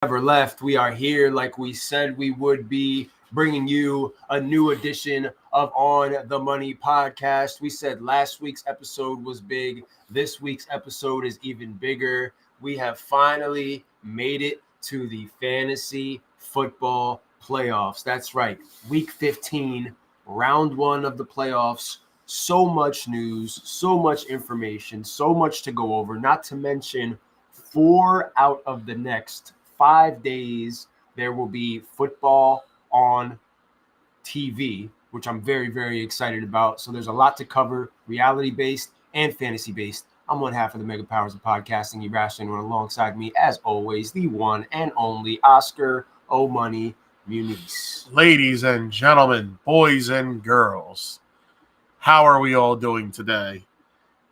Never left. We are here like we said we would be, bringing you a new edition of On the Money podcast. We said last week's episode was big. This week's episode is even bigger. We have finally made it to the fantasy football playoffs. That's right. Week 15, round one of the playoffs. So much news, so much information, so much to go over, not to mention 4 out of the next 5 days, there will be football on TV, which I'm very, very excited about. So there's a lot to cover, reality-based and fantasy-based. I'm one half of the Mega Powers of Podcasting, Irrational, and alongside me, as always, the one and only Oscar O'Money Muniz. Ladies and gentlemen, boys and girls, how are we all doing today?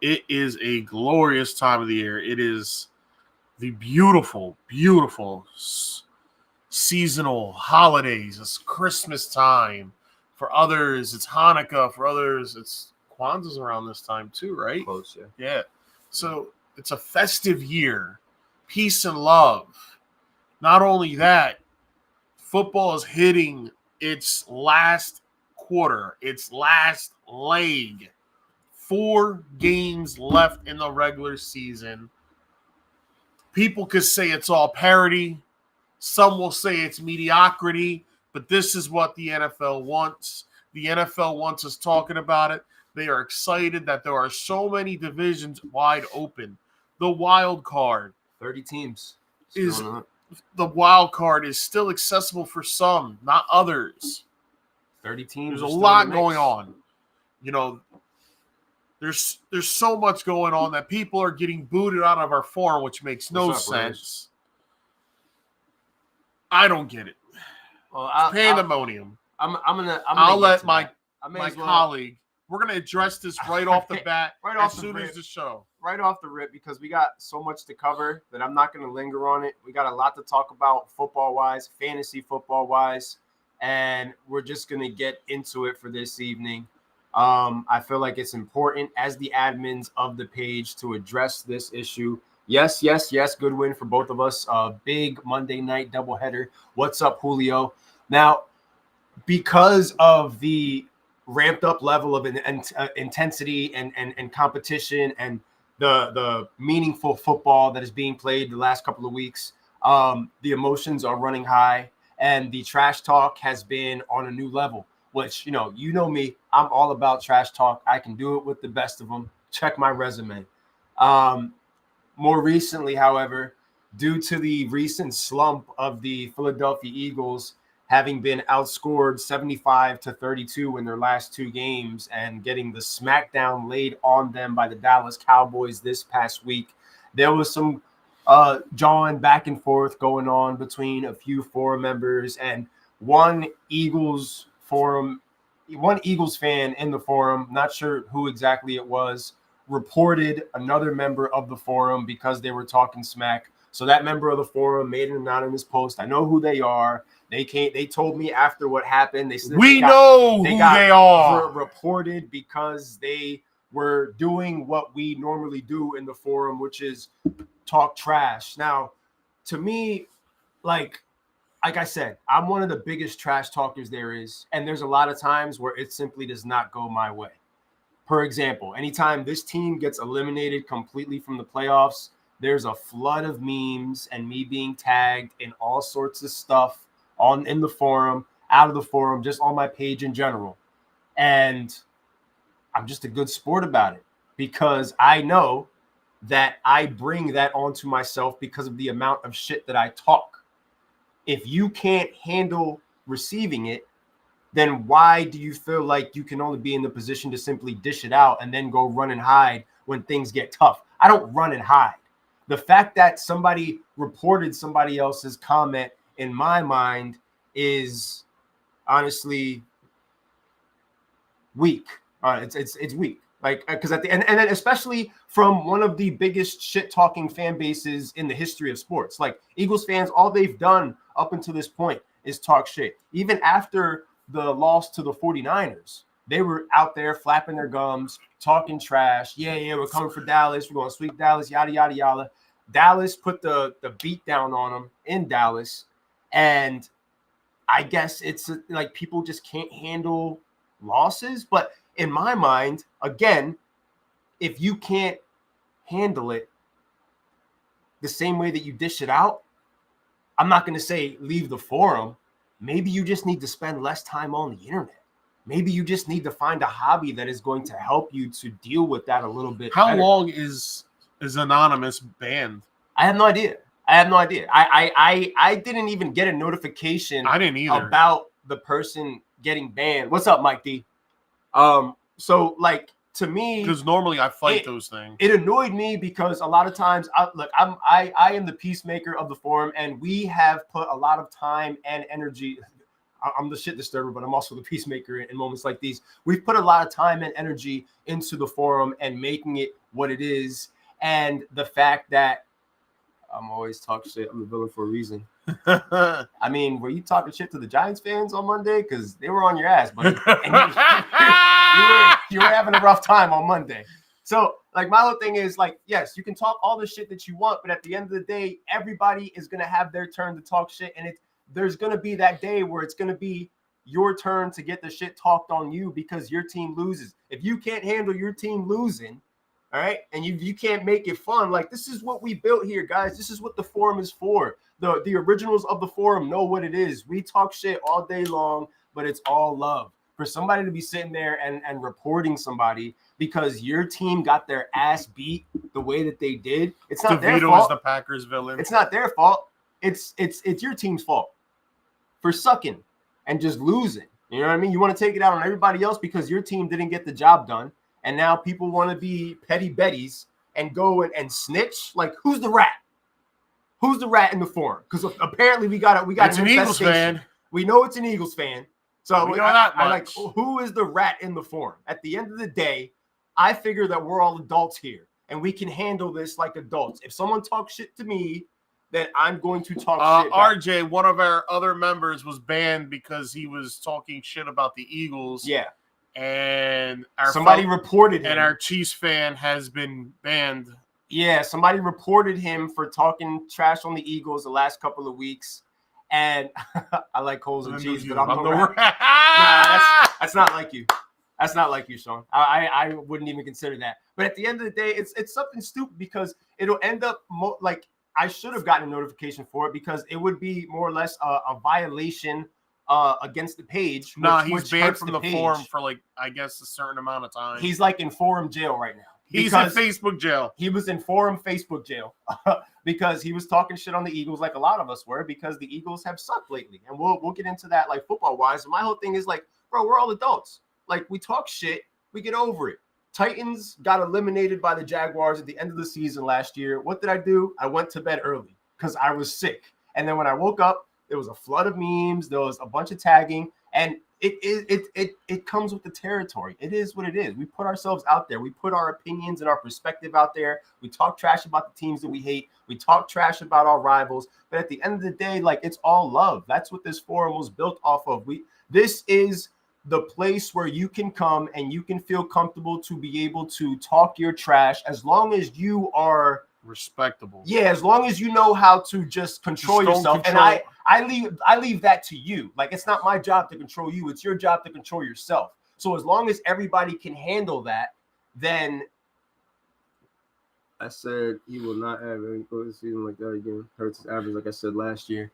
It is a glorious time of the year. It is the beautiful, beautiful seasonal holidays. It's Christmas time. For others, it's Hanukkah. For others, it's Kwanzaa's around this time too, right? Close, yeah. Yeah. So it's a festive year. Peace and love. Not only that, football is hitting its last quarter, its last leg. 4 games left in the regular season. People could say it's all parity. Some will say it's mediocrity, but this is what the NFL wants. The NFL wants us talking about it. They are excited that there are so many divisions wide open. The wild card 30 teams. the wild card is still accessible for some, not others. 30 teams. There's a lot going on. You know, there's so much going on that people are getting booted out of our forum, which makes no sense. I don't get it. Well, Pandemonium. I'll let my colleague. We're gonna address this right off the bat, as soon as the show. Right off the rip, because we got so much to cover that I'm not gonna linger on it. We got a lot to talk about football-wise, fantasy football-wise, and we're just gonna get into it for this evening. I feel like it's important as the admins of the page to address this issue. Yes. Good win for both of us. Big Monday night doubleheader. What's up, Julio? Now, because of the ramped up level of intensity and competition and the meaningful football that is being played the last couple of weeks, the emotions are running high and the trash talk has been on a new level, which, you know me, I'm all about trash talk. I can do it with the best of them. Check my resume. More recently, however, due to the recent slump of the Philadelphia Eagles having been outscored 75-32 in their last 2 games and getting the smackdown laid on them by the Dallas Cowboys this past week, there was some jawing back and forth going on between a few forum members, and one Eagles fan in the forum, not sure who exactly it was, reported another member of the forum because they were talking smack. So that member of the forum made an anonymous post. I know who they are. They told me after what happened. They said they are reported because they were doing what we normally do in the forum, which is talk trash. Now, to me, like I said, I'm one of the biggest trash talkers there is, and there's a lot of times where it simply does not go my way. For example, anytime this team gets eliminated completely from the playoffs, there's a flood of memes and me being tagged in all sorts of stuff in the forum, out of the forum, just on my page in general. And I'm just a good sport about it because I know that I bring that onto myself because of the amount of shit that I talk. If you can't handle receiving it, then why do you feel like you can only be in the position to simply dish it out and then go run and hide when things get tough? I don't run and hide. The fact that somebody reported somebody else's comment, in my mind, is honestly weak. It's weak. Like, because at the end, and then especially from one of the biggest shit-talking fan bases in the history of sports. Like, Eagles fans, all they've done up until this point is talk shit. Even after the loss to the 49ers, they were out there flapping their gums, talking trash. Yeah, we're coming for Dallas. We're going to sweep Dallas, yada, yada, yada. Dallas put the beat down on them in Dallas, and I guess it's like people just can't handle losses. But in my mind, again, if you can't handle it the same way that you dish it out, I'm not going to say leave the forum. Maybe you just need to spend less time on the internet. Maybe you just need to find a hobby that is going to help you to deal with that a little bit. How better. long is Anonymous banned? I have no idea. I didn't even get a notification. I didn't either about the person getting banned. What's up, Mike D? So like to me, because normally I fight those things. It annoyed me because a lot of times, I am the peacemaker of the forum, and we have put a lot of time and energy. I'm the shit disturber, but I'm also the peacemaker in moments like these. We've put a lot of time and energy into the forum and making it what it is. And the fact that I'm always talking shit, I'm the villain for a reason. I mean, were you talking shit to the Giants fans on Monday? Because they were on your ass, buddy. And you were having a rough time on Monday. So, like, my whole thing is, like, yes, you can talk all the shit that you want, but at the end of the day, everybody is going to have their turn to talk shit. And there's going to be that day where it's going to be your turn to get the shit talked on you because your team loses. If you can't handle your team losing, all right, and you can't make it fun, like, this is what we built here, guys. This is what the forum is for. The originals of the forum know what it is. We talk shit all day long, but it's all love. For somebody to be sitting there and reporting somebody because your team got their ass beat the way that they did, it's not their fault. DeVito is the Packers villain. It's not their fault. It's your team's fault for sucking and just losing. You know what I mean? You want to take it out on everybody else because your team didn't get the job done, and now people want to be petty betties and go and snitch. Like, who's the rat? Who's the rat in the forum? Because apparently we got it's an Eagles fan. We know it's an Eagles fan. So we know that much. I like, who is the rat in the forum? At the end of the day, I figure that we're all adults here and we can handle this like adults. If someone talks shit to me, then I'm going to talk shit back. RJ, one of our other members, was banned because he was talking shit about the Eagles. Yeah. And somebody reported him. And our Chiefs fan has been banned. Yeah, somebody reported him for talking trash on the Eagles the last couple of weeks. And I like Coles and cheese, but I'm no that's not like you. That's not like you, Sean. I wouldn't even consider that. But at the end of the day, it's something stupid because it'll end up like I should have gotten a notification for it because it would be more or less a violation against the page. He's banned from the forum for, like, I guess a certain amount of time. He's like in forum jail right now. He's in Facebook jail. He was in forum Facebook jail because he was talking shit on the Eagles like a lot of us were because the Eagles have sucked lately. And we'll get into that, like, football-wise. My whole thing is, like, bro, we're all adults. Like, we talk shit. We get over it. Titans got eliminated by the Jaguars at the end of the season last year. What did I do? I went to bed early because I was sick. And then when I woke up, there was a flood of memes. There was a bunch of tagging. And it comes with the territory. It is what it is. We put ourselves out there. We put our opinions and our perspective out there. We talk trash about the teams that we hate. We talk trash about our rivals. But at the end of the day, like, it's all love. That's what this forum was built off of. This is the place where you can come and you can feel comfortable to be able to talk your trash as long as you are respectable. Yeah, as long as you know how to just control yourself. And I leave that to you. Like, it's not my job to control you. It's your job to control yourself. So as long as everybody can handle that, then I said he will not have any season like that again. Hurts his average, like I said last year.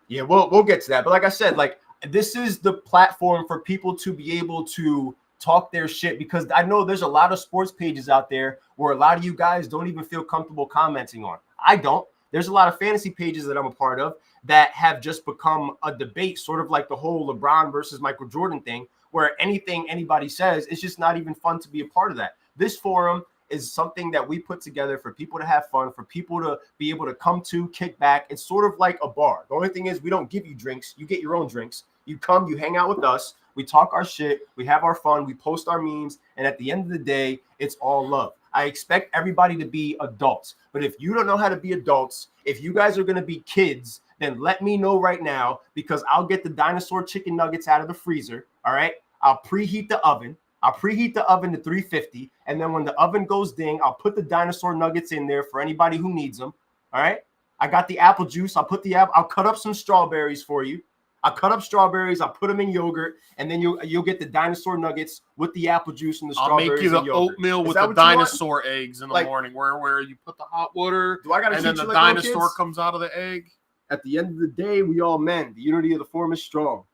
Yeah, we'll get to that. But like I said, like, this is the platform for people to be able to talk their shit, because I know there's a lot of sports pages out there where a lot of you guys don't even feel comfortable commenting on. I don't. There's a lot of fantasy pages that I'm a part of that have just become a debate, sort of like the whole LeBron versus Michael Jordan thing, where anything anybody says, it's just not even fun to be a part of that. This forum is something that we put together for people to have fun, for people to be able to come to, kick back. It's sort of like a bar. The only thing is we don't give you drinks. You get your own drinks. You come, you hang out with us. We talk our shit. We have our fun. We post our memes. And at the end of the day, it's all love. I expect everybody to be adults. But if you don't know how to be adults, if you guys are going to be kids, then let me know right now, because I'll get the dinosaur chicken nuggets out of the freezer. All right. I'll preheat the oven. I'll preheat the oven to 350. And then when the oven goes ding, I'll put the dinosaur nuggets in there for anybody who needs them. All right. I got the apple juice. I'll cut up some strawberries for you. I'll cut up strawberries. I'll put them in yogurt, and then you'll get the dinosaur nuggets with the apple juice and the strawberries. I'll make you the oatmeal with the dinosaur eggs in the morning, where you put the hot water, and then the dinosaur comes out of the egg. At the end of the day, we all men. The unity of the forum is strong.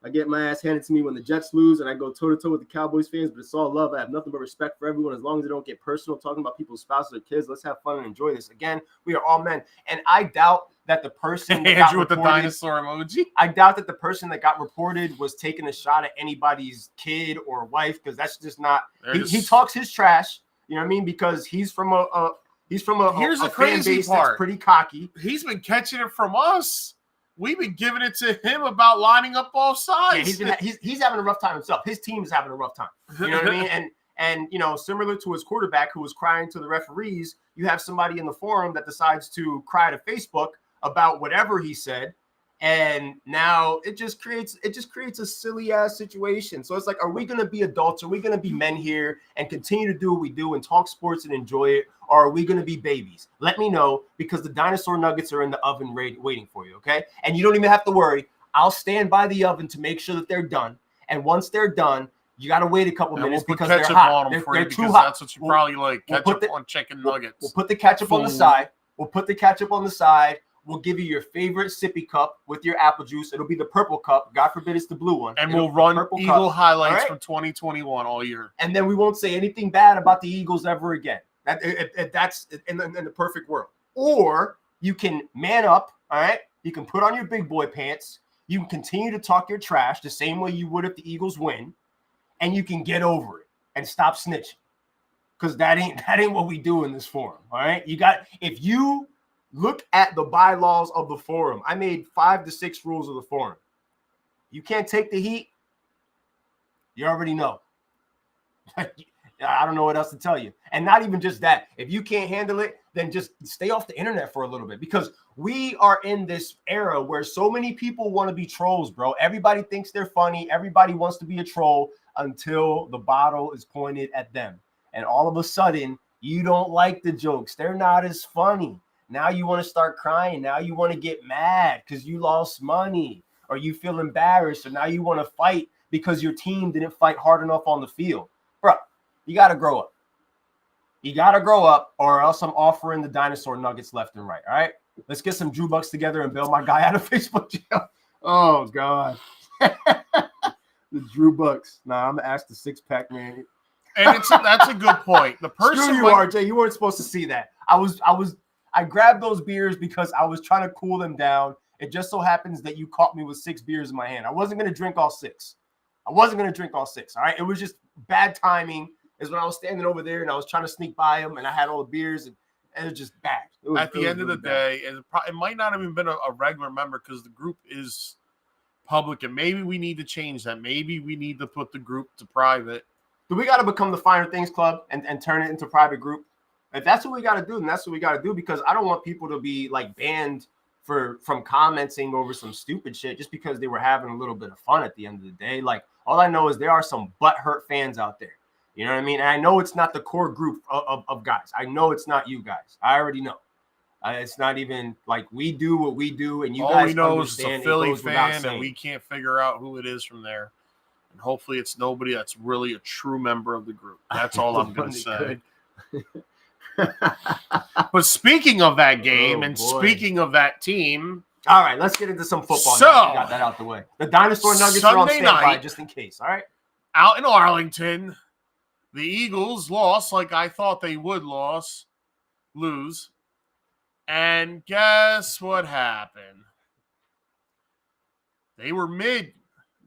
I get my ass handed to me when the Jets lose, and I go toe-to-toe with the Cowboys fans, but it's all love. I have nothing but respect for everyone as long as they don't get personal, talking about people's spouses or kids. Let's have fun and enjoy this. Again, we are all men. And I doubt that the person that Andrew with the dinosaur emoji. I doubt that the person that got reported was taking a shot at anybody's kid or wife, because that's just not – he talks his trash, you know what I mean, because he's from a Here's the fan crazy base part. That's pretty cocky. He's been catching it from us. We've been giving it to him about lining up both sides. Yeah, he's having a rough time himself. His team is having a rough time. You know what I mean? And you know, similar to his quarterback who was crying to the referees, you have somebody in the forum that decides to cry to Facebook about whatever he said. And now it just creates a silly ass situation. So it's like, are we going to be adults? Are we going to be men here and continue to do what we do and talk sports and enjoy it? Or are we going to be babies? Let me know, because the dinosaur nuggets are in the oven waiting for you. Okay. And you don't even have to worry. I'll stand by the oven to make sure that they're done. And once they're done, you got to wait a couple minutes because they're hot. They're too hot. That's what you probably like. Ketchup on chicken nuggets. We'll put the ketchup on the side. We'll give you your favorite sippy cup with your apple juice. It'll be the purple cup. God forbid it's the blue one. And we'll run Eagle highlights from 2021 all year. And then we won't say anything bad about the Eagles ever again. That's in the perfect world. Or you can man up, all right? You can put on your big boy pants. You can continue to talk your trash the same way you would if the Eagles win. And you can get over it and stop snitching. Because that ain't what we do in this forum, all right? If you look at the bylaws of the forum. I made 5 to 6 rules of the forum. You can't take the heat. You already know. I don't know what else to tell you. And not even just that. If you can't handle it, then just stay off the internet for a little bit, because we are in this era where so many people want to be trolls, bro. Everybody thinks they're funny. Everybody wants to be a troll until the bottle is pointed at them. And all of a sudden, you don't like the jokes. They're not as funny. Now you want to start crying. Now you want to get mad because you lost money, or you feel embarrassed, or now you want to fight because your team didn't fight hard enough on the field. Bro, you got to grow up. You got to grow up, or else I'm offering the dinosaur nuggets left and right, all right? Let's get some Drew Bucks together and bail my guy out of Facebook jail. Oh, God. The Drew Bucks. Nah, I'm going to ask the six-pack, man. And that's a good point. The person Screw you, RJ. You weren't supposed to see that. I grabbed those beers because I was trying to cool them down. It just so happens that you caught me with 6 beers in my hand. I wasn't going to drink all 6. All right? It was just bad timing is when I was standing over there and I was trying to sneak by him and I had all the beers and it was just bad. At the end of the day, it might not have even been a regular member because the group is public, and maybe we need to change that. Maybe we need to put the group to private. Do we got to become the Finer Things Club and turn it into a private group? If that's what we got to do, then that's what we got to do, because I don't want people to be like banned from commenting over some stupid shit just because they were having a little bit of fun at the end of the day. Like, all I know is there are some butthurt fans out there. You know what I mean? And I know it's not the core group of guys. I know it's not you guys. I already know. It's not even like we do what we do, and you all guys we know understand is it's a Philly fan, and we can't figure out who it is from there. And hopefully it's nobody that's really a true member of the group. That's all I'm going to say. But speaking of that game speaking of that team. All right, let's get into some football. So, now. Got that out the way. The dinosaur nuggets are on standby night, just in case. All right. Out in Arlington, the Eagles lost like I thought they would lose. And guess what happened? They were mid.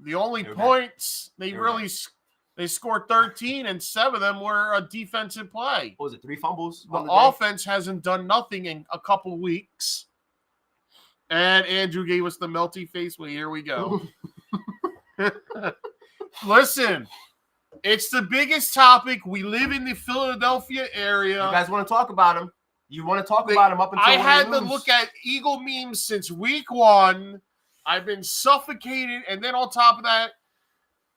The only points they scored 13, and 7 of them were a defensive play. What was it, 3 fumbles? The offense hasn't done nothing in a couple weeks. And Andrew gave us the melty face. Well, here we go. Listen, it's the biggest topic. We live in the Philadelphia area. You guys want to talk about him? You want to talk about him up until I had to look at Eagle memes since week 1. I've been suffocated. And then on top of that,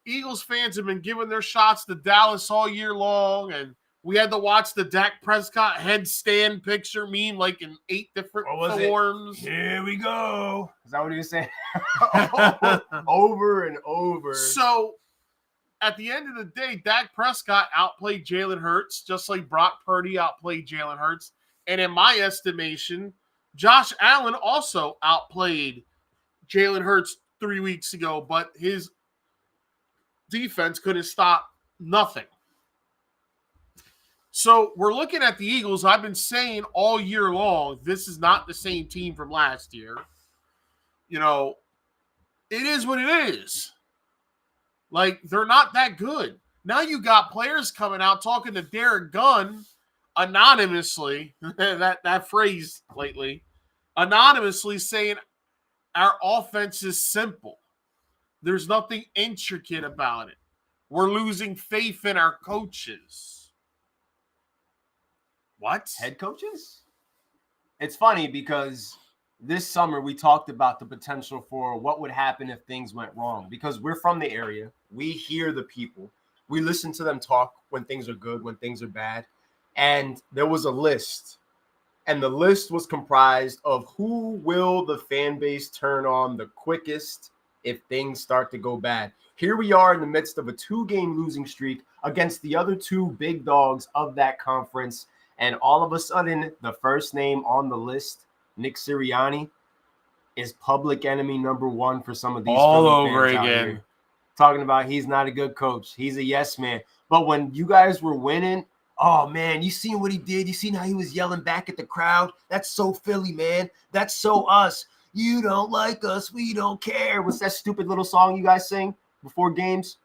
Eagles fans have been giving their shots to Dallas all year long. And We had to watch the Dak Prescott headstand picture meme like in 8 different forms. Here we go. Is that what he was saying? Over and over. So, at the end of the day, Dak Prescott outplayed Jalen Hurts, just like Brock Purdy outplayed Jalen Hurts. And in my estimation, Josh Allen also outplayed Jalen Hurts 3 weeks ago, but his defense couldn't stop nothing. So we're looking at the Eagles. I've been saying all year long, this is not the same team from last year. You know, it is what it is. Like, they're not that good. Now you got players coming out talking to Derek Gunn anonymously, that phrase lately, anonymously saying our offense is simple. There's nothing intricate about it. We're losing faith in our coaches. What? Head coaches? It's funny because this summer we talked about the potential for what would happen if things went wrong, because we're from the area. We hear the people. We listen to them talk when things are good, when things are bad. And there was a list. And the list was comprised of who will the fan base turn on the quickest if things start to go bad. Here we are in the midst of a 2-game losing streak against the other 2 big dogs of that conference. And all of a sudden, the first name on the list, Nick Sirianni, is public enemy number 1 for some of these all Philly over fans out again. here. Talking about he's not a good coach. He's a yes man. But when you guys were winning, oh, man, you seen what he did? You seen how he was yelling back at the crowd? That's so Philly, man. That's so us. You don't like us. We don't care. What's that stupid little song you guys sing before games?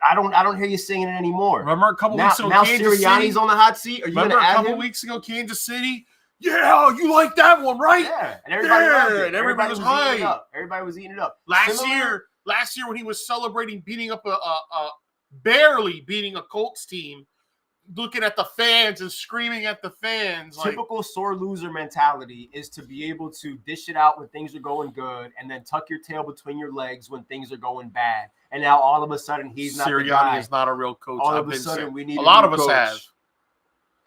I don't hear you singing it anymore. Remember a couple weeks ago, now Kansas Sirianni's City? on the hot seat? Are you going to add a couple him? weeks ago, Kansas City? Yeah, you like that one, right? Yeah, and everybody loved it. And everybody was eating it hyped. up. Everybody was eating it up. Last year when he was celebrating beating up barely beating a Colts team, looking at the fans and screaming at the fans. Typical sore loser mentality is to be able to dish it out when things are going good and then tuck your tail between your legs when things are going bad. And now all of a sudden he's not the guy. Sirianni is not a real coach. All of a sudden we need a lot of coach. us have.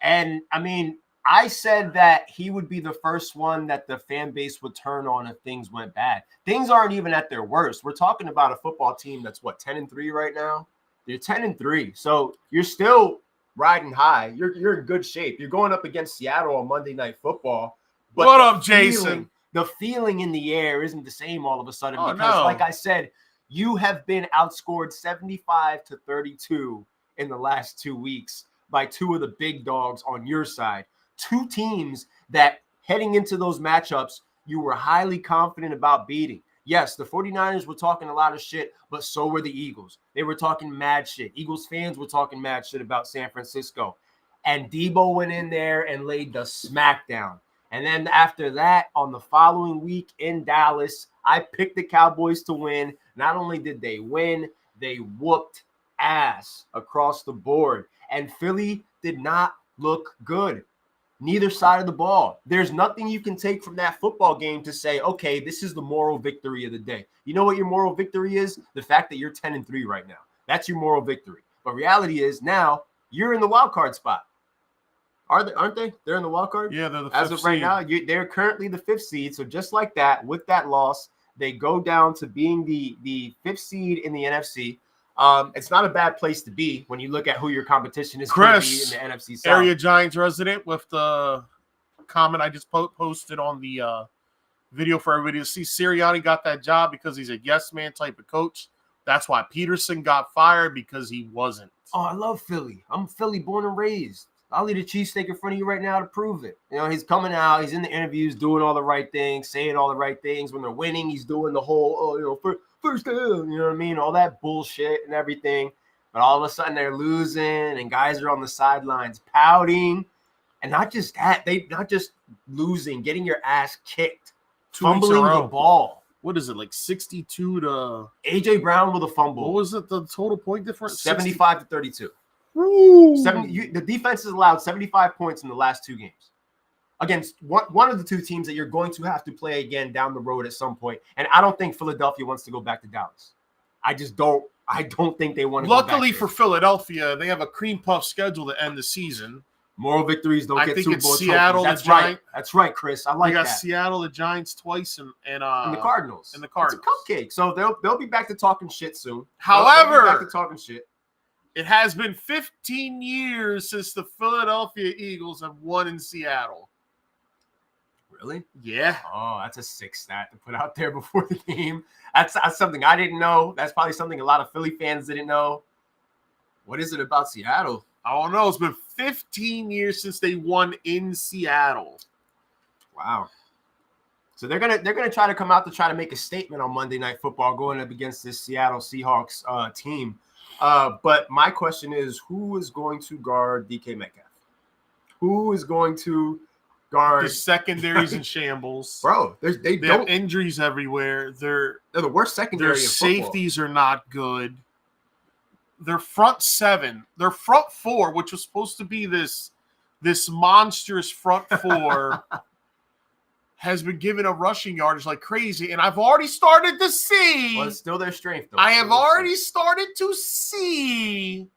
And I mean, I said that he would be the first one that the fan base would turn on if things went bad. Things aren't even at their worst. We're talking about a football team that's 10-3 right now. You're 10-3. So you're still riding high. You're in good shape. You're going up against Seattle on Monday Night Football. But what up, Jason? The feeling in the air isn't the same all of a sudden because, no. like I said, you have been outscored 75-32 in the last 2 weeks by 2 of the big dogs on your side. 2 teams that heading into those matchups, you were highly confident about beating. Yes, the 49ers were talking a lot of shit, but so were the Eagles. They were talking mad shit. Eagles fans were talking mad shit about San Francisco. And Debo went in there and laid the smackdown. And then after that, on the following week in Dallas, I picked the Cowboys to win. Not only did they win, they whooped ass across the board. And Philly did not look good. Neither side of the ball. There's nothing you can take from that football game to say, okay, this is the moral victory of the day. You know what your moral victory is? The fact that you're 10-3 right now. That's your moral victory. But reality is now you're in the wild card spot. Aren't they? They're in the wild card? Yeah, they're the 5th As of right now, they're currently the 5th seed. So just like that, with that loss, they go down to being the 5th seed in the NFC. It's not a bad place to be when you look at who your competition is going to be in the NFC South. Area Giants resident, with the comment I just posted on the video for everybody to see. Sirianni got that job because he's a yes man type of coach. That's why Peterson got fired, because he wasn't. Oh, I love Philly. I'm Philly born and raised. I'll eat a cheesesteak in front of you right now to prove it. You know, he's coming out. He's in the interviews doing all the right things, saying all the right things. When they're winning, he's doing the whole, first down, you know what I mean? All that bullshit and everything. But all of a sudden they're losing and guys are on the sidelines pouting. And not just that, not just losing, getting your ass kicked, fumbling the ball. What is it, like 62 to AJ Brown with a fumble? What was it, the total point difference? 75-32. Woo. The defense has allowed 75 points in the last 2 games against one of the 2 teams that you're going to have to play again down the road at some point. And I don't think Philadelphia wants to go back to Dallas. I don't think they want to. Luckily for Philadelphia, they have a cream puff schedule to end the season. Moral victories don't get Super Bowl Seattle, trophies. That's right. That's right, Chris. I like that. We got Seattle, the Giants twice, and the Cardinals. And the Cardinals. It's a cupcake. So they'll be back to talking shit soon. However, they'll be back to talking shit. It has been 15 years since the Philadelphia Eagles have won in Seattle. Really? Yeah. Oh, that's a sick stat to put out there before the game. That's something I didn't know. That's probably something a lot of Philly fans didn't know. What is it about Seattle? I don't know. It's been 15 years since they won in Seattle. Wow. So they're gonna try to come out to try to make a statement on Monday Night Football going up against this Seattle Seahawks team. But my question is, who is going to guard DK Metcalf? Who is going to guard? The secondary's in shambles, bro? They have injuries everywhere. They're the worst secondary. Their safeties are not good. Their front seven, their front four, which was supposed to be this monstrous front four, has been given a rushing yardage like crazy. And I've already started to see. Well, it's still their strength, though. I have already started to see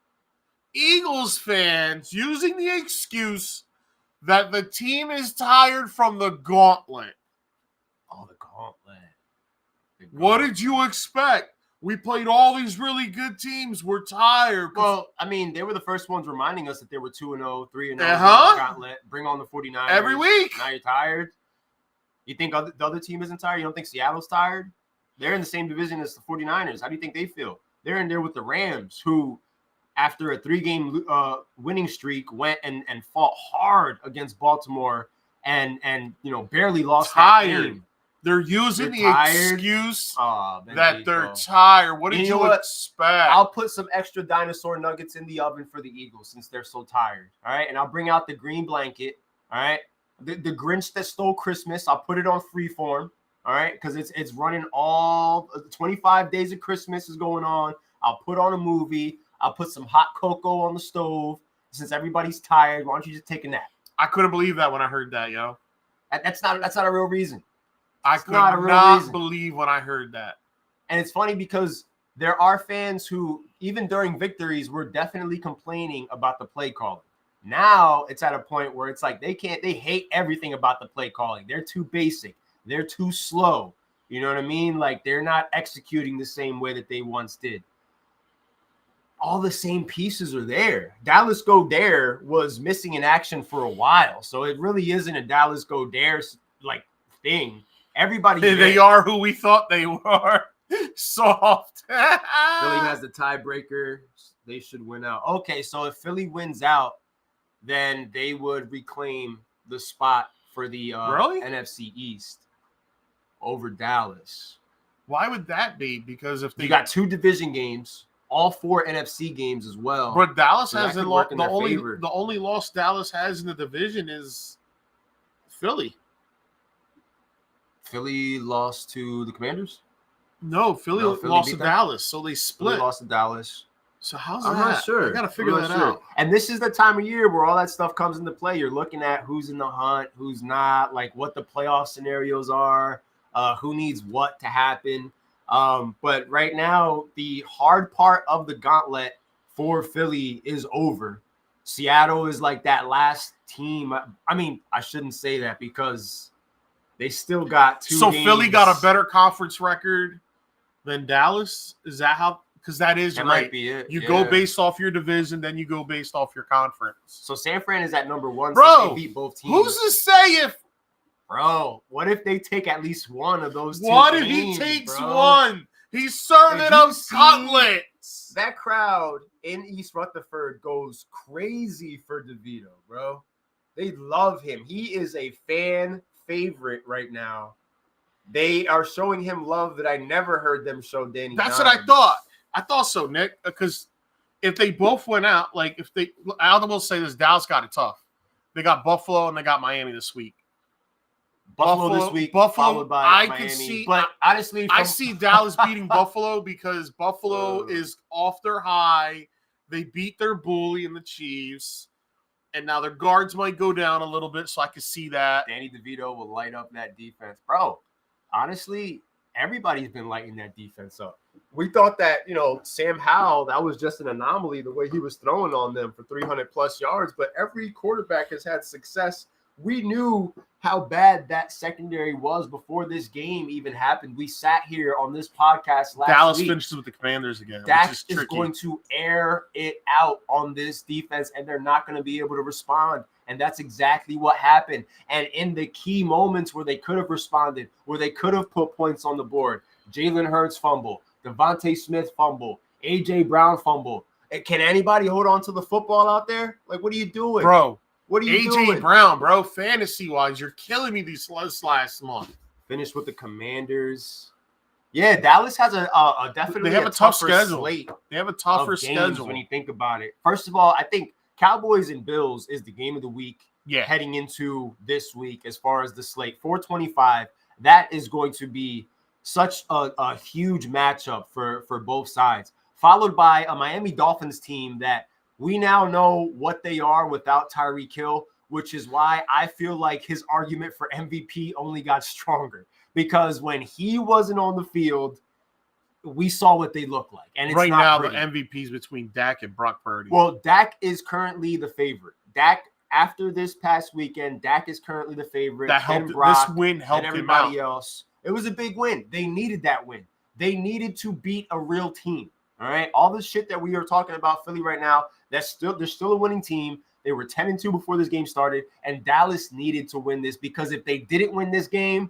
Eagles fans using the excuse that the team is tired from the gauntlet. Oh, the gauntlet. What did you expect? We played all these really good teams. We're tired. Well, I mean, they were the first ones reminding us that they were 2-0, 3-0. Gauntlet. Bring on the 49ers. Every week. Now you're tired. You think the other team isn't tired? You don't think Seattle's tired? They're in the same division as the 49ers. How do you think they feel? They're in there with the Rams, who, after a 3-game winning streak, went and fought hard against Baltimore and barely lost that game. They're using the excuse that they're Bendito. tired. What did you expect? I'll put some extra dinosaur nuggets in the oven for the Eagles since they're so tired. All right. And I'll bring out the green blanket. All right. The Grinch that stole Christmas. I'll put it on freeform. All right. Because it's running all 25 days of Christmas is going on. I'll put on a movie. I'll put some hot cocoa on the stove. Since everybody's tired, why don't you just take a nap? I couldn't believe that when I heard that, yo. That's not a real reason. I could not believe when I heard that. And it's funny because there are fans who, even during victories, were definitely complaining about the play calling. Now it's at a point where it's like they hate everything about the play calling. They're too basic. They're too slow. You know what I mean? Like they're not executing the same way that they once did. All the same pieces are there. Dallas Go Dare was missing in action for a while. So it really isn't a Dallas Go Dare like thing. Everybody, they are who we thought they were. Soft. Philly has the tiebreaker. They should win out. Okay, so if Philly wins out, then they would reclaim the spot for the NFC East over Dallas. Why would that be? Because if you got 2 division games, all 4 NFC games as well. But Dallas hasn't lost. The only loss Dallas has in the division is Philly. Philly lost to the Commanders? No, Philly lost to Dallas, so they split. Philly lost to Dallas. So how's that? I'm not sure. I got to figure that out. And this is the time of year where all that stuff comes into play. You're looking at who's in the hunt, who's not, like what the playoff scenarios are, who needs what to happen. But right now, the hard part of the gauntlet for Philly is over. Seattle is like that last team. I mean, I shouldn't say that because they still got 2 So games. Philly got a better conference record than Dallas? Is that how? Because that is that right. Might be it. You go based off your division, then you go based off your conference. So San Fran is at number 1. Bro, they beat both teams. Who's to say if? Bro, what if they take at least one of those 2 What games, if he takes bro? one? He's serving up cutlets. That crowd in East Rutherford goes crazy for DeVito, bro. They love him. He is a fan favorite right now. They are showing him love that I never heard them show Danny. That's what I thought. I thought so, Nick, because if they both went out, like if they, I will say this, Dallas got it tough. They got Buffalo and they got Miami this week. Buffalo this week, followed by Miami. Could see, but honestly, I see Dallas beating Buffalo because Buffalo is off their high. They beat their bully in the Chiefs, and now their guards might go down a little bit, so I can see that. Danny DeVito will light up that defense. Bro, honestly, everybody's been lighting that defense up. We thought that, Sam Howell, that was just an anomaly the way he was throwing on them for 300 plus yards, but every quarterback has had success. We knew how bad that secondary was before this game even happened. We sat here on this podcast last Dallas week. finishes with the Commanders again. Dak which is tricky. going to air it out on this defense, and they're not going to be able to respond. And that's exactly what happened. And in the key moments where they could have responded, where they could have put points on the board, Jalen Hurts fumble, Devontae Smith fumble, A.J. Brown fumble. Can anybody hold on to the football out there? Like, what are you doing? Bro, What are you A.J. doing? Brown, bro, fantasy-wise, you're killing me this last month. Finished with the Commanders. Yeah, Dallas has a definitely They have a tough schedule. slate. They have a tougher of games schedule. when you think about it. First of all, I think Cowboys and Bills is the game of the week Yeah. heading into this week as far as the slate. 425, that is going to be such a huge matchup for both sides, followed by a Miami Dolphins team that we now know what they are without Tyreek Hill, which is why I feel like his argument for MVP only got stronger, because when he wasn't on the field, we saw what they look like. And it's Right not now, pretty. the MVP's between Dak and Brock Purdy. Well, Dak is currently the favorite. Dak, after this past weekend, Dak is currently the favorite. that then helped. Brock, This win helped and him out. everybody else. It was a big win. They needed that win. They needed to beat a real team. All right. All the shit that we are talking about Philly right now, they're still a winning team. They were 10-2 before this game started, and Dallas needed to win this, because if they didn't win this game,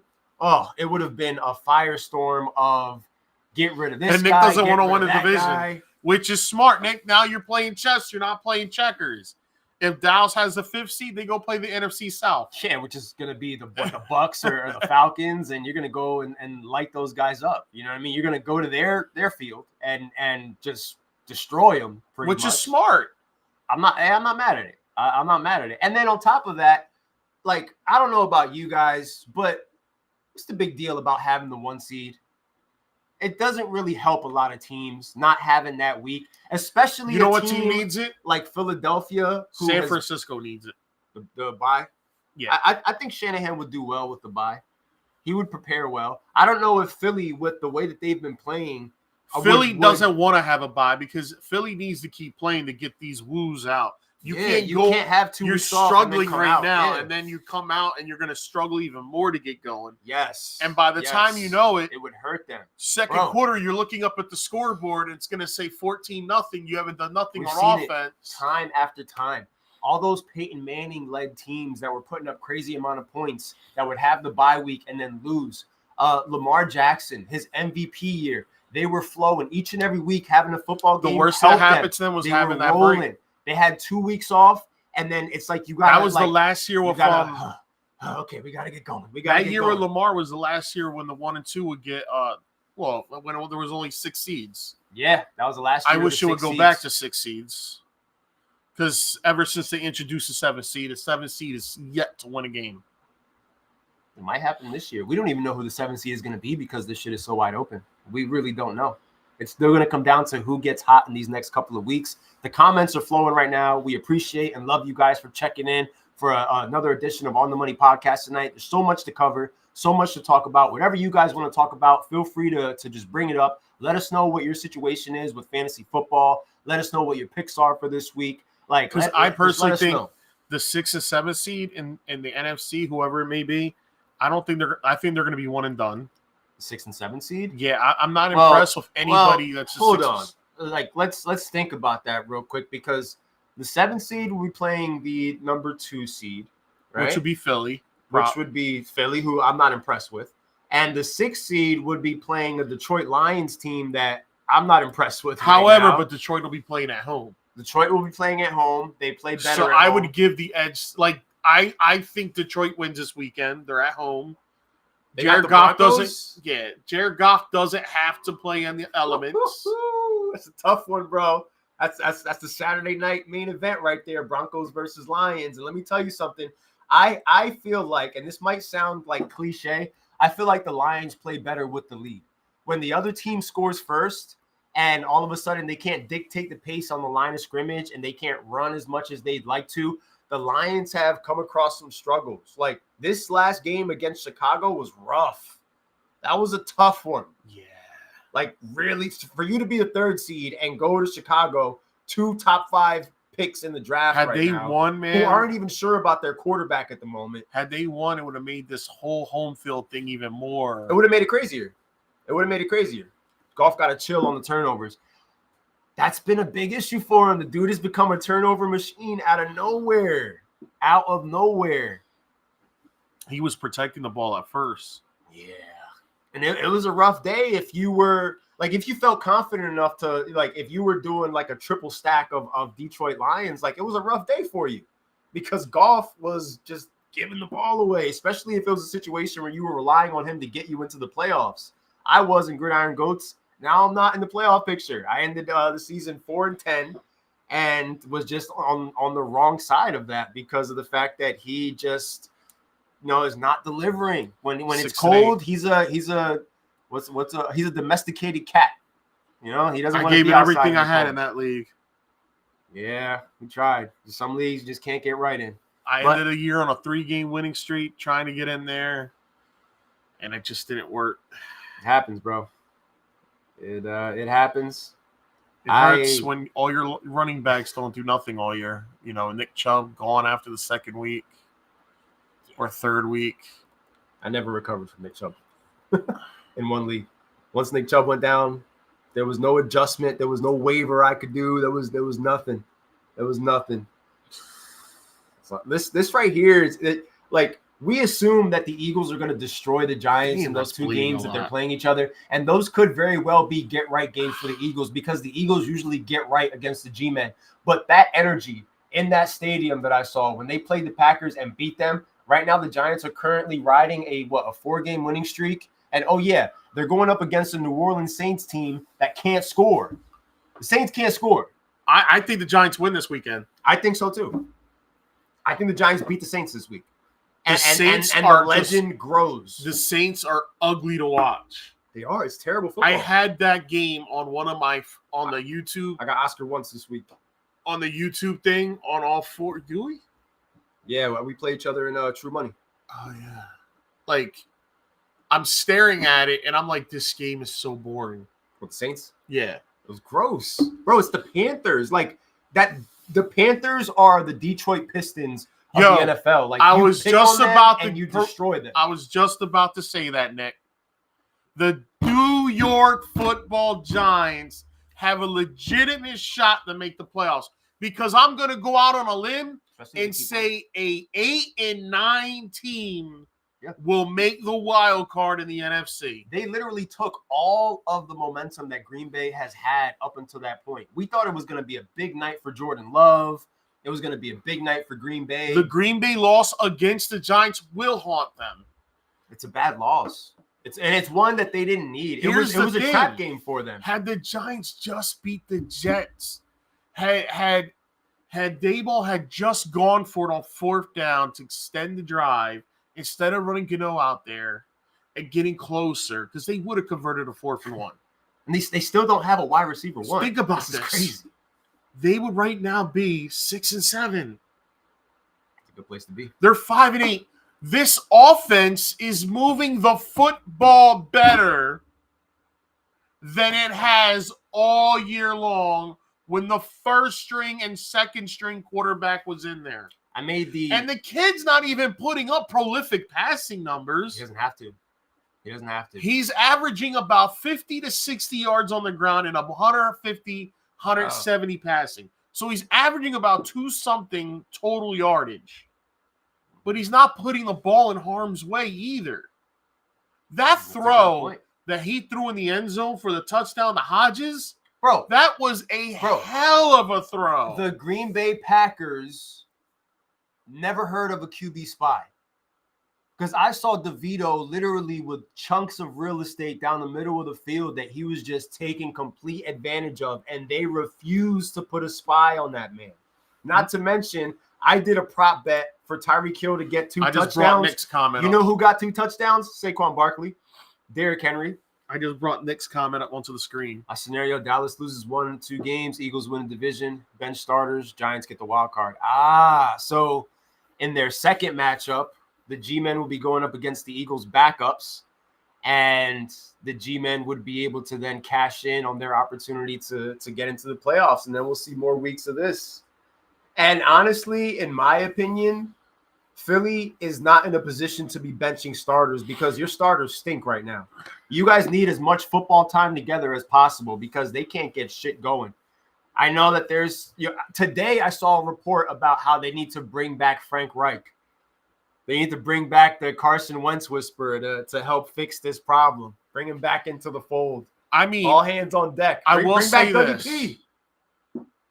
it would have been a firestorm of get rid of this And Nick guy, doesn't get wanna rid win of the that division. guy. Which is smart, Nick. Now you're playing chess. You're not playing checkers. If Dallas has the 5th seed, they go play the NFC South. Yeah, which is going to be the Bucks or the Falcons, and you're going to go and light those guys up. You know what I mean? You're going to go to their field and just destroy them. Which is smart. I'm not mad at it. I'm not mad at it. And then on top of that, like, I don't know about you guys, but what's the big deal about having the 1 seed? It doesn't really help a lot of teams not having that week, especially You know a what team needs it? like Philadelphia, who San has Francisco needs it. the bye. Yeah. I think Shanahan would do well with the bye. He would prepare well. I don't know if Philly, with the way that they've been playing, Philly doesn't want to have a bye because Philly needs to keep playing to get these woos out. You can't have 2 You're weeks off and then struggling come right out. now, Yeah. and then you come out and you're going to struggle even more to get going. Yes. And by the time you know it, it would hurt them. second Bro. quarter, you're looking up at the scoreboard, and it's going to say 14-0. You haven't done nothing We've on seen it offense. time after time. All those Peyton Manning-led teams that were putting up crazy amount of points that would have the bye week and then lose. Lamar Jackson, his MVP year, they were flowing each and every week, having a football game. The worst that helped them. happened to them was They having were that rolling. break. They had 2 weeks off, and then it's like you got That was the last year with okay, we got to get going. that year with Lamar was the last year when the 1 and 2 would get when there was only 6 seeds. Yeah, that was the last I year. wish it would go back to 6 seeds. Because ever since they introduced the 7th seed, the 7th seed is yet to win a game. It might happen this year. We don't even know who the 7th seed is going to be because this shit is so wide open. We really don't know. It's still going to come down to who gets hot in these next couple of weeks. The comments are flowing right now. We appreciate and love you guys for checking in for another edition of On the Money Podcast tonight. There's so much to cover, so much to talk about. Whatever you guys want to talk about, feel free to just bring it up. Let us know what your situation is with fantasy football. Let us know what your picks are for this week. Like, because I personally just let us think know. the 6th and 7th seed in the NFC, whoever it may be, I think they're going to be one and done. 6th and 7th seed. Yeah, I'm not impressed with anybody that's just hold on. Like, let's think about that real quick, because the 7th seed will be playing the number 2 seed, right? which would be Philly. Which would be Philly, who I'm not impressed with. And the 6th seed would be playing the Detroit Lions team that I'm not impressed with. However, right now. but Detroit will be playing at home. Detroit will be playing at home. They play better. So at I home. would give the edge. Like I think Detroit wins this weekend. They're at home. They got Jared the Goff Broncos? doesn't. Yeah, Jared Goff doesn't have to play in the elements. That's a tough one, bro. That's the Saturday night main event right there, Broncos versus Lions. And let me tell you something. I feel like, and this might sound like cliche, I feel like the Lions play better with the lead. When the other team scores first and all of a sudden they can't dictate the pace on the line of scrimmage and they can't run as much as they'd like to, the Lions have come across some struggles. Like, this last game against Chicago was rough. That was a tough one. Yeah. Like, really, for you to be a 3rd seed and go to Chicago, 2 top 5 picks in the draft Had right they now, won, man, who aren't even sure about their quarterback at the moment. had they won, it would have made this whole home field thing even more. It would have made it crazier. Goff got to chill on the turnovers. That's been a big issue for him. The dude has become a turnover machine out of nowhere. He was protecting the ball at first. Yeah. And it was a rough day if you felt confident enough to, like, if you were doing like a triple stack of Detroit Lions, like, it was a rough day for you because Goff was just giving the ball away, especially if it was a situation where you were relying on him to get you into the playoffs. I was in Gridiron Goats. Now I'm not in the playoff picture. I ended the season 4-10 and was just on the wrong side of that because of the fact that he just is not delivering. When it's cold, he's a domesticated cat. He doesn't. I gave it everything I had in that league. Yeah, we tried. Some leagues you just can't get right in. I ended a year on a 3-game winning streak trying to get in there, and it just didn't work. It happens, bro. It happens. It hurts when all your running backs don't do nothing all year. Nick Chubb gone after the 2nd week or 3rd week. I never recovered from Nick Chubb in one league. Once Nick Chubb went down, there was no adjustment. There was no waiver I could do. There was nothing. So this right here is like, we assume that the Eagles are going to destroy the Giants in those 2 games that they're playing each other. And those could very well be get-right games for the Eagles because the Eagles usually get right against the G-Men. But that energy in that stadium that I saw when they played the Packers and beat them, right now the Giants are currently riding a 4-game winning streak. And, they're going up against a New Orleans Saints team that can't score. The Saints can't score. I think the Giants win this weekend. I think so, too. I think the Giants beat the Saints this week. And the legend grows. The Saints are ugly to watch. They are. It's terrible football. I had that game on the YouTube. I got Oscar once this week. On the YouTube thing on all 4. Do we? Yeah, we play each other in True Money. Oh, yeah. Like, I'm staring at it, and I'm like, this game is so boring. With the Saints? Yeah. It was gross. Bro, it's the Panthers. Like, that. The Panthers are the Detroit Pistons of the NFL. Like, I was just about to destroy them. I was just about to say that, Nick. The New York Football Giants have a legitimate shot to make the playoffs because I'm going to go out on a limb and say a 8-9 team will make the wild card in the NFC. They literally took all of the momentum that Green Bay has had up until that point. We thought it was going to be a big night for Jordan Love. It was going to be a big night for Green Bay. The Green Bay loss against the Giants will haunt them. It's a bad loss. It's one that they didn't need. It was a trap game for them. Had the Giants just beat the Jets, had Daboll had just gone for it on 4th down to extend the drive instead of running Gano out there and getting closer, because they would have converted a 4th and 1. And they still don't have a wide receiver one. Think about this. Crazy. They would right now be 6-7. It's a good place to be. They're 5-8. This offense is moving the football better than it has all year long when the 1st string and 2nd string quarterback was in there. And the kid's not even putting up prolific passing numbers. He doesn't have to. He's averaging about 50 to 60 yards on the ground and 150, 170 passing. So he's averaging about 2-something total yardage. But he's not putting the ball in harm's way either. That throw that he threw in the end zone for the touchdown to Hodges, that was a hell of a throw. The Green Bay Packers never heard of a QB spy. Because I saw DeVito literally with chunks of real estate down the middle of the field that he was just taking complete advantage of, and they refused to put a spy on that man. Not to mention, I did a prop bet for Tyreek Hill to get 2 touchdowns. I just brought Nick's comment up. You know who got 2 touchdowns? Saquon Barkley, Derrick Henry. I just brought Nick's comment up onto the screen. A scenario: Dallas loses 1-2 games, Eagles win the division, bench starters, Giants get the wild card. So in their second matchup, the G-Men will be going up against the Eagles backups. and the G-men would be able to then cash in on their opportunity to get into the playoffs, and then we'll see more weeks of this. And honestly, in my opinion, Philly is not in a position to be benching starters because your starters stink right now. You guys need as much football time together as possible because they can't get shit going. I know that today I saw a report about how they need to bring back Frank Reich. They need to bring back the Carson Wentz whisperer to help fix this problem. Bring him back into the fold. I mean, all hands on deck. Bring say back this.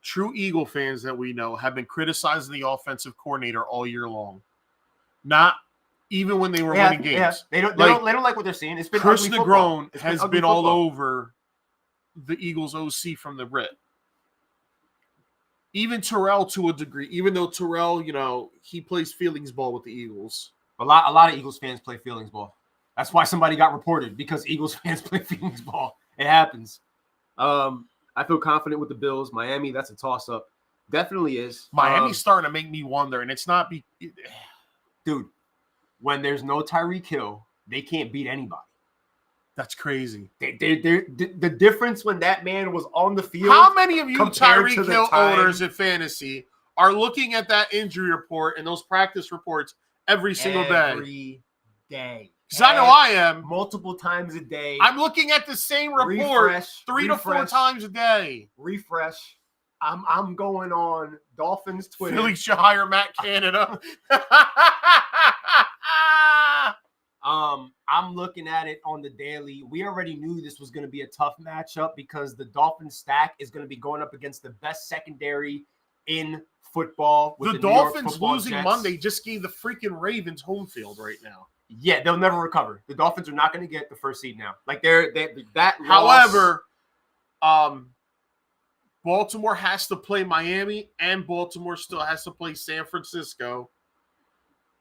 True Eagle fans that we know have been criticizing the offensive coordinator all year long. Not even when they were winning games. Yeah. They don't like what they're seeing. It's been Chris ugly Negron football. has been all over the Eagles OC from the rip. Even Terrell to a degree, even though Terrell, he plays feelings ball with the Eagles. A lot of Eagles fans play feelings ball. That's why somebody got reported, because Eagles fans play feelings ball. It happens. I feel confident with the Bills. Miami, that's a toss-up. Definitely is. Miami's starting to make me wonder, and it's not Dude, when there's no Tyreek Hill, they can't beat anybody. That's crazy. The difference when that man was on the field. How many of you Tyreek Hill owners in fantasy are looking at that injury report and those practice reports every single day? Every day. Because I know I am. Multiple times a day. I'm looking at the same report three to four times a day. Refresh. I'm going on Dolphins Twitter. Philly should hire Matt Canada. I'm looking at it on the daily. We already knew this was going to be a tough matchup because the Dolphins stack is going to be going up against the best secondary in football. The Dolphins losing Monday just gave the freaking Ravens home field right now. Yeah, they'll never recover. The Dolphins are not going to get the first seed now. Like that. However, Baltimore has to play Miami, and Baltimore still has to play San Francisco,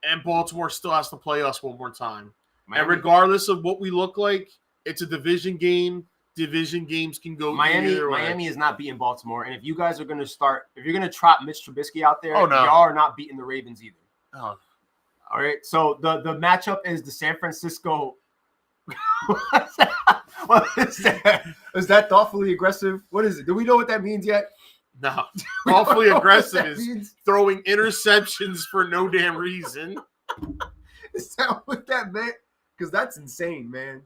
and Baltimore still has to play us one more time. Miami. And regardless of what we look like, it's a division game. Division games can go either way. Miami is not beating Baltimore, and if you guys are going to if you're going to trot Mitch Trubisky out there, y'all are not beating the Ravens either. Oh. All right, so the matchup is the San Francisco. What is that? Is that thoughtfully aggressive? What is it? Do we know what that means yet? No. Thoughtfully aggressive is throwing interceptions for no damn reason. Is that what that meant? Because that's insane, man.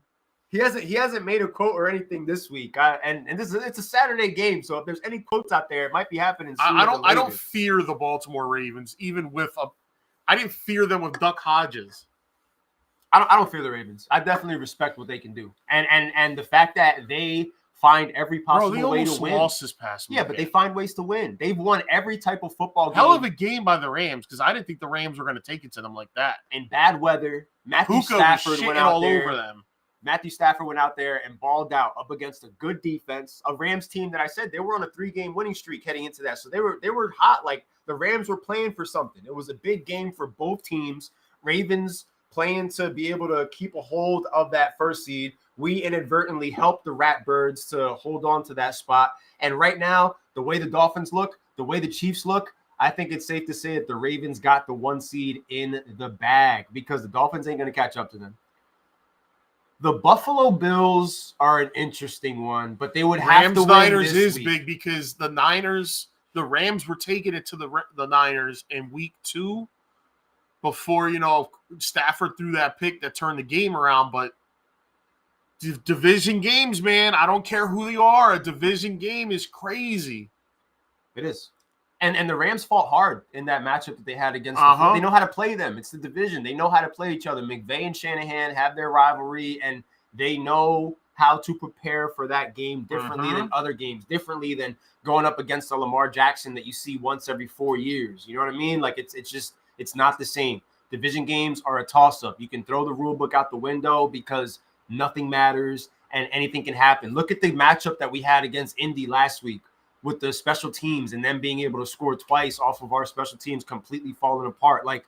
He hasn't made a quote or anything this week. It's a Saturday game, so if there's any quotes out there, it might be happening soon. I don't fear the Baltimore Ravens, even with I didn't fear them with Duck Hodges. I don't fear the Ravens. I definitely respect what they can do, and the fact that they find every possible way to win. Lost this past weekend. Yeah, but they find ways to win. They've won every type of football game. Hell of a game by the Rams, because I didn't think the Rams were going to take it to them like that. In bad weather, Matthew Stafford went out there. Over them. Matthew Stafford went out there and balled out up against a good defense, a Rams team that I said they were on a 3-game winning streak heading into that. So they were hot. Like the Rams were playing for something. It was a big game for both teams. Ravens playing to be able to keep a hold of that first seed. We inadvertently helped the Ratbirds to hold on to that spot. And right now, the way the Dolphins look, the way the Chiefs look, I think it's safe to say that the Ravens got the 1 seed in the bag because the Dolphins ain't going to catch up to them. The Buffalo Bills are an interesting one, but they would have to win Niners this is week. Big because the Rams were taking it to the Niners in week 2 before, Stafford threw that pick that turned the game around. But division games, man, I don't care who they are. A division game is crazy. It is. And the Rams fought hard in that matchup that they had against the They know how to play them. It's the division. They know how to play each other. McVay and Shanahan have their rivalry, and they know how to prepare for that game differently than other games, differently than going up against a Lamar Jackson that you see once every 4 years. You know what I mean? Like it's not the same. Division games are a toss-up. You can throw the rule book out the window because nothing matters and anything can happen. Look at the matchup that we had against Indy last week with the special teams and them being able to score twice off of our special teams completely falling apart. Like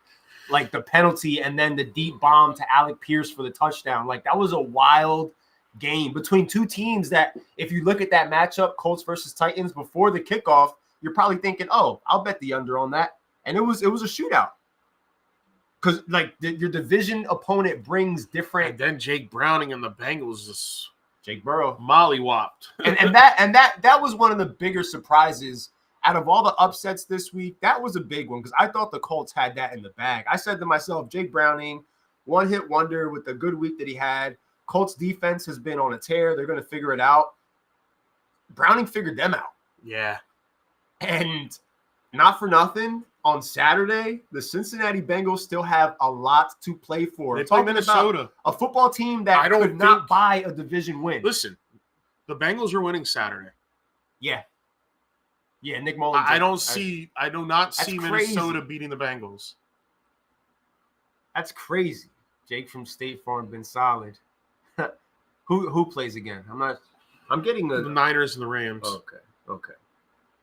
the penalty and then the deep bomb to Alec Pierce for the touchdown. Like that was a wild game between two teams that if you look at that matchup, Colts versus Titans before the kickoff, you're probably thinking, oh, I'll bet the under on that. And it was a shootout. because like your division opponent brings different. And then Jake Browning and the Bengals just Jake Burrow mollywopped. and that was one of the bigger surprises out of all the upsets this week. That was a big one because I thought the Colts had that in the bag. I said to myself, Jake Browning, one-hit wonder with the good week that he had. Colts defense has been on a tear. They're going to figure it out. Browning figured them out. Yeah. And not for nothing, on Saturday, the Cincinnati Bengals still have a lot to play for. They play Minnesota. A football team that could not buy a division win. Listen, the Bengals are winning Saturday. Yeah. Yeah, Nick Mullins. I do not see Minnesota beating the Bengals. That's crazy. Jake from State Farm been solid. Who plays again? I'm getting the Niners and the Rams. Okay.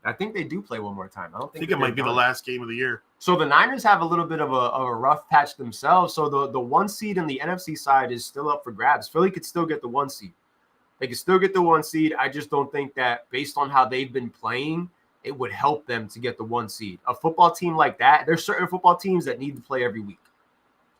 I think they do play one more time. I think it might be the last game of the year. So the Niners have a little bit of a rough patch themselves. So the 1 seed on the NFC side is still up for grabs. Philly could still get the 1 seed. They could still get the 1 seed. I just don't think that based on how they've been playing, it would help them to get the 1 seed. A football team like that, there's certain football teams that need to play every week.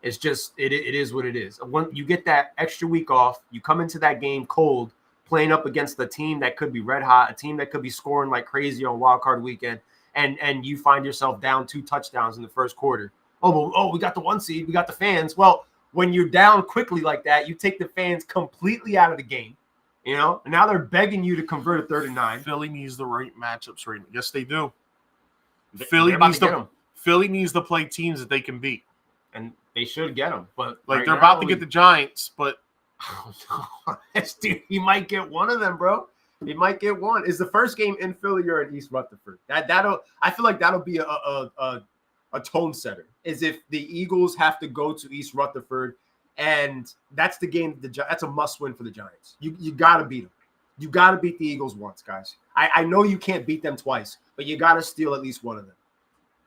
It's just, it is what it is. When you get that extra week off, you come into that game cold, playing up against a team that could be red hot, a team that could be scoring like crazy on wild card weekend, and you find yourself down 2 touchdowns in the first quarter. We got the 1 seed, we got the fans. Well, when you're down quickly like that, you take the fans completely out of the game. You know, and now they're begging you to convert a 3rd and 9. Philly needs the right matchups right now. Yes, they do. Philly needs to play teams that they can beat, and they should get them. But like they're about to get the Giants, but dude, he might get one of them, bro. He might get one. Is the first game in Philly or in East Rutherford? I feel like that'll be a tone setter. Is if the Eagles have to go to East Rutherford. And that's the game. That's a must-win for the Giants. You got to beat them. You got to beat the Eagles once, guys. I know you can't beat them twice, but you got to steal at least one of them.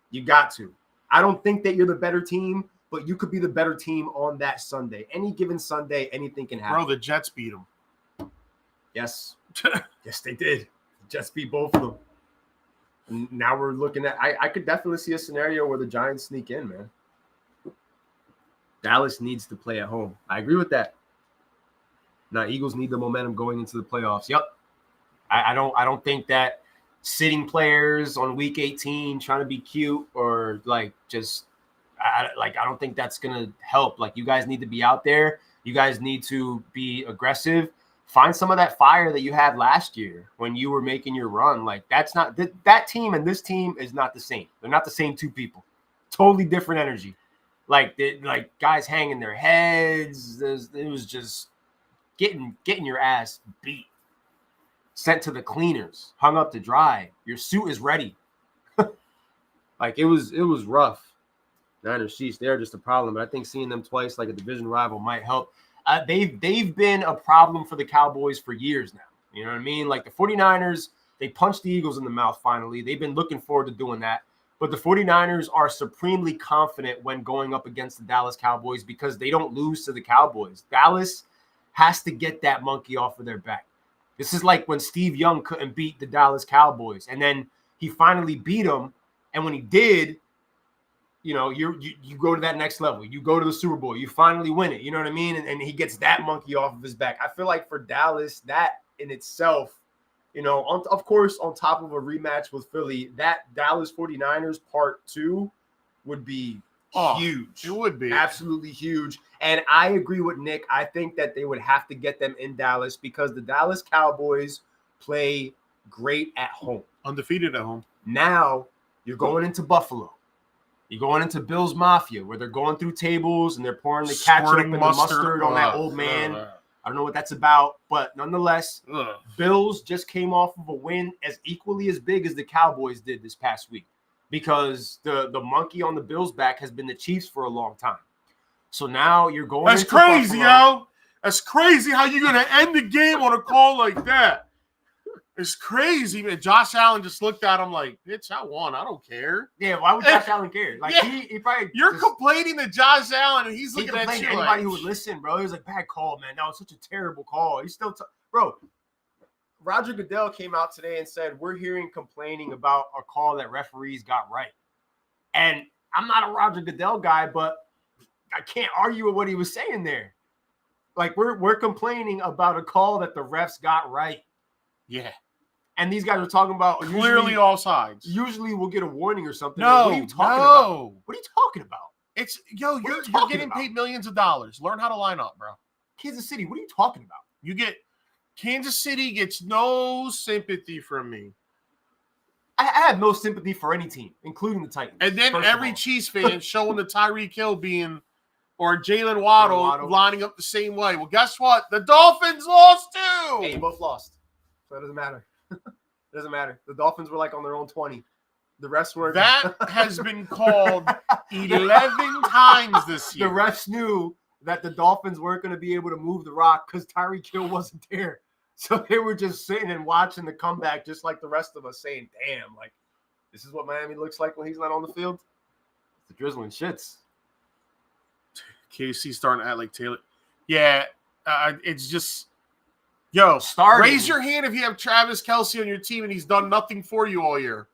You got to. I don't think that you're the better team, but you could be the better team on that Sunday. Any given Sunday, anything can happen. Bro, the Jets beat them. Yes. Yes, they did. The Jets beat both of them. And now we're looking at – I could definitely see a scenario where the Giants sneak in, man. Dallas needs to play at home. I agree with that. Now, Eagles need the momentum going into the playoffs. Yep. I don't think that sitting players on week 18 trying to be cute or like just I don't think that's gonna help. Like, you guys need to be out there. You guys need to be aggressive. Find some of that fire that you had last year when you were making your run. Like, that's not that team and this team is not the same. They're not the same two people. Totally different energy. Like guys hanging their heads. It was just getting your ass beat, sent to the cleaners, hung up to dry. Your suit is ready. Like, it was rough. Niners, Chiefs, they're just a problem. But I think seeing them twice like a division rival might help. They've been a problem for the Cowboys for years now. You know what I mean? Like, the 49ers, they punched the Eagles in the mouth finally. They've been looking forward to doing that. But the 49ers are supremely confident when going up against the Dallas Cowboys because they don't lose to the Cowboys. Dallas has to get that monkey off of their back. This is like when Steve Young couldn't beat the Dallas Cowboys, and then he finally beat them. And when he did, you know, you go to that next level. You go to the Super Bowl. You finally win it. You know what I mean? And he gets that monkey off of his back. I feel like for Dallas, that in itself, you know, of course, on top of a rematch with Philly, that Dallas 49ers part 2 would be huge. It would be. Absolutely huge. And I agree with Nick. I think that they would have to get them in Dallas because the Dallas Cowboys play great at home. Undefeated at home. Now you're going into Buffalo. You're going into Bills Mafia where they're going through tables and they're pouring the ketchup and the mustard on that old man. I don't know what that's about, but nonetheless, Bills just came off of a win as equally as big as the Cowboys did this past week because the monkey on the Bills' back has been the Chiefs for a long time. So now you're going That's into crazy, Buffalo. yo. That's crazy how you're going to end the game on a call like that. It's crazy, man. Josh Allen just looked at him like, bitch, I won. I don't care. Yeah, why would Josh Allen care? Like, yeah. he probably You're complaining to Josh Allen, and he's looking at you anybody like, who would listen, bro. He was like, bad call, man. That was such a terrible call. He's still bro. Roger Goodell came out today and said, we're hearing complaining about a call that referees got right. And I'm not a Roger Goodell guy, but can't argue with what he was saying there. Like we're complaining about a call that the refs got right. Yeah. And these guys are talking about clearly offsides. Usually we'll get a warning or something. No, like, what are you talking about? What are you talking about? It's you're getting paid millions of dollars. Learn how to line up, bro. Kansas City, what are you talking about? Kansas City gets no sympathy from me. I have no sympathy for any team, including the Titans. And then every Chiefs fan showing the Tyreek Hill or Jalen Waddle lining up the same way. Well, guess what? The Dolphins lost too. Hey, both lost. So it doesn't matter. It doesn't matter. The Dolphins were like on their own 20. The refs were. That has been called 11 times this year. The refs knew that the Dolphins weren't going to be able to move the rock because Tyreek Hill wasn't there. So they were just sitting and watching the comeback just like the rest of us saying, damn, like, this is what Miami looks like when he's not on the field. It's the drizzling shits. KC starting to act like Taylor. Yeah, it's just, raise your hand if you have Travis Kelce on your team and he's done nothing for you all year.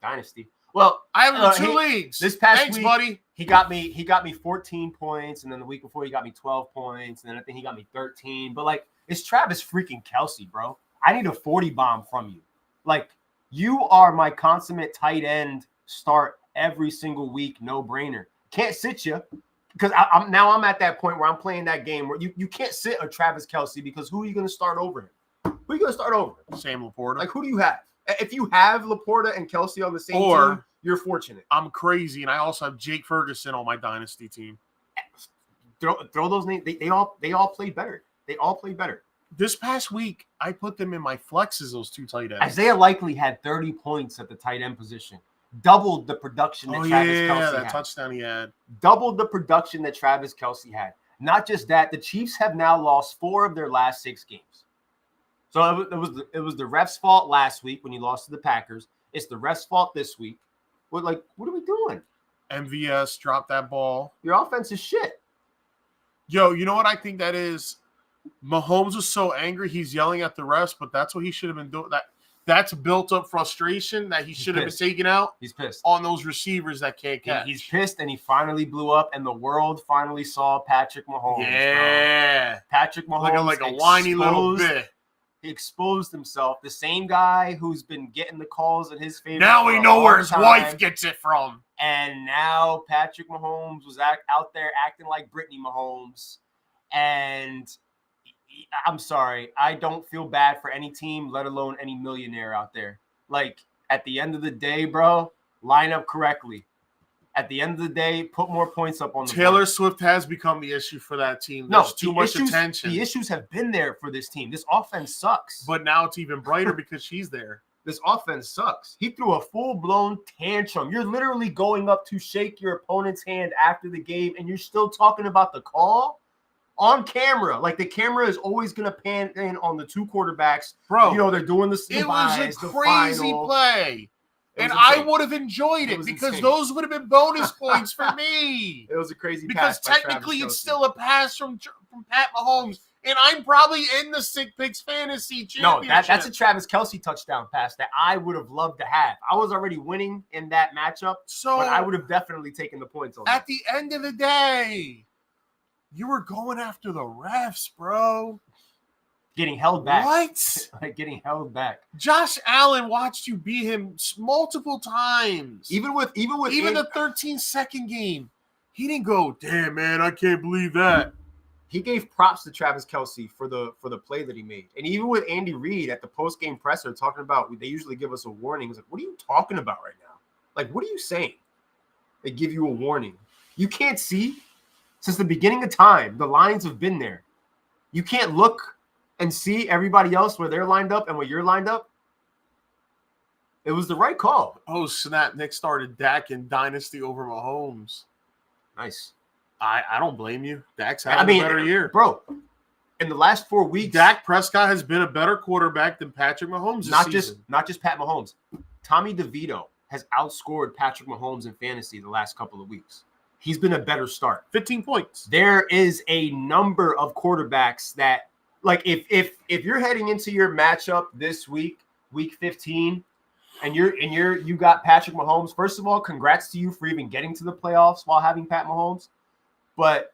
Dynasty. Well, I have him in 2 leagues. This past week, buddy. He got me 14 points, and then the week before he got me 12 points, and then I think he got me 13. But like, it's Travis freaking Kelce, bro. I need a 40 bomb from you. Like, you are my consummate tight end start every single week, no brainer. Can't sit you because I'm at that point where I'm playing that game where you can't sit a Travis Kelce because who are you going to start over him? Who are you going to start over? Sam Laporta. Like, who do you have? If you have Laporta and Kelce on the same team, you're fortunate. I'm crazy, and I also have Jake Ferguson on my dynasty team. Throw those names. They all play better. They all play better. This past week, I put them in my flexes, those two tight ends. Isaiah Likely had 30 points at the tight end position. Doubled the production that Travis Kelce had. That touchdown he had. Doubled the production that Travis Kelce had. Not just that, the Chiefs have now lost 4 of their last 6 games. So it was the refs' fault last week when you lost to the Packers. It's the refs' fault this week. What are we doing? MVS dropped that ball. Your offense is shit. Yo, you know what I think that is? Mahomes was so angry he's yelling at the refs, but that's what he should have been doing. That's built up frustration that he should have been taking out. He's pissed on those receivers that can't catch. He's pissed, and he finally blew up, and the world finally saw Patrick Mahomes. Yeah, bro. Patrick Mahomes looking like a whiny little bit. He exposed himself. The same guy who's been getting the calls at his favorite. Now we know where his wife gets it from. And now Patrick Mahomes was out there acting like Brittany Mahomes. And I'm sorry, I don't feel bad for any team, let alone any millionaire out there. Like, at the end of the day, bro, line up correctly. At the end of the day, put more points up on the Taylor board. Swift has become the issue for that team. There's too much attention. The issues have been there for this team. This offense sucks. But now it's even brighter because she's there. This offense sucks. He threw a full-blown tantrum. You're literally going up to shake your opponent's hand after the game, and you're still talking about the call on camera. Like, the camera is always going to pan in on the 2 quarterbacks. Bro, they're doing this. It was a crazy play. And I would have enjoyed it because those would have been bonus points for me. It was a crazy pass. Because technically it's still a pass from Pat Mahomes. And I'm probably in the Sick Picks Fantasy Championship. No, that's a Travis Kelce touchdown pass that I would have loved to have. I was already winning in that matchup, but I would have definitely taken the points on that. At the end of the day, you were going after the refs, bro. Getting held back. What? Like, getting held back. Josh Allen watched you beat him multiple times. Even the 13-second game, he didn't go, damn, man, I can't believe that. He gave props to Travis Kelce for the play that he made. And even with Andy Reid at the post-game presser talking about, they usually give us a warning. He's like, what are you talking about right now? Like, what are you saying? They give you a warning. You can't see. Since the beginning of time, the lines have been there. You can't look and see everybody else where they're lined up and where you're lined up. It was the right call. Oh, snap. Nick started Dak in Dynasty over Mahomes. Nice. I don't blame you. Dak's having a better year. Bro, in the last 4 weeks, Dak Prescott has been a better quarterback than Patrick Mahomes this season. Not just Pat Mahomes. Tommy DeVito has outscored Patrick Mahomes in fantasy the last couple of weeks. He's been a better start. 15 points. There is a number of quarterbacks that, like, if you're heading into your matchup this week, week 15, and you got Patrick Mahomes, first of all, congrats to you for even getting to the playoffs while having Pat Mahomes. But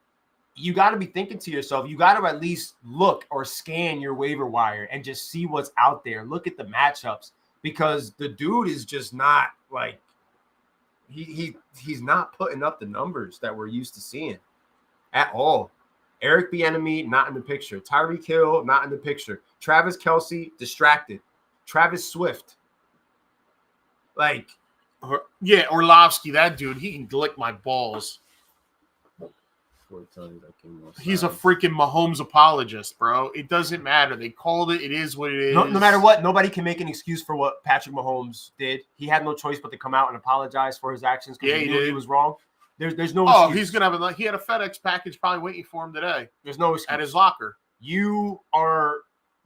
you got to be thinking to yourself, you got to at least look or scan your waiver wire and just see what's out there. Look at the matchups, because the dude is just not like he's not putting up the numbers that we're used to seeing at all. Eric Bieniemy not in the picture. Tyreek Hill not in the picture. Travis Kelce distracted. Travis Swift. Like, yeah, Orlovsky, that dude, he can lick my balls. He's a freaking Mahomes apologist, bro. It doesn't matter. They called it. It is what it is. No matter what, nobody can make an excuse for what Patrick Mahomes did. He had no choice but to come out and apologize for his actions because he knew he was wrong. There's no excuse. He's going to have he had a FedEx package probably waiting for him today. There's no excuse. At his locker. You are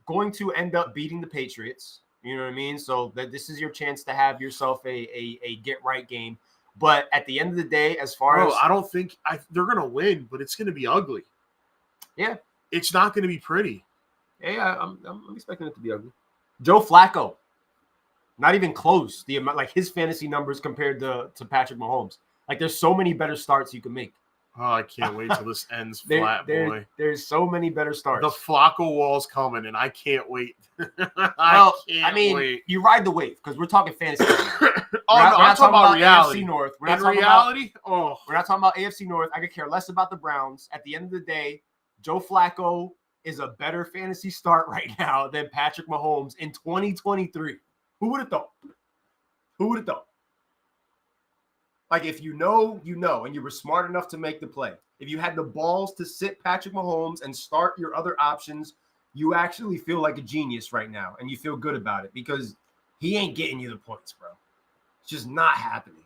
going to end up beating the Patriots. You know what I mean? So this is your chance to have yourself a get-right game. But at the end of the day, as far as I don't think they're going to win, but it's going to be ugly. Yeah. It's not going to be pretty. Yeah, I'm expecting it to be ugly. Joe Flacco, not even close. The amount, like his fantasy numbers compared to Patrick Mahomes. Like there's so many better starts you can make. Oh, I can't wait till this ends flat, boy. There's so many better starts. The Flacco wall's coming, and I can't wait. I mean, you ride the wave because we're talking fantasy. I'm talking about reality. AFC North. We're not talking reality? We're not talking about AFC North. I could care less about the Browns. At the end of the day, Joe Flacco is a better fantasy start right now than Patrick Mahomes in 2023. Who would have thought? Who would have thought? Like, if you know, and you were smart enough to make the play. If you had the balls to sit Patrick Mahomes and start your other options, you actually feel like a genius right now, and you feel good about it because he ain't getting you the points, bro. It's just not happening.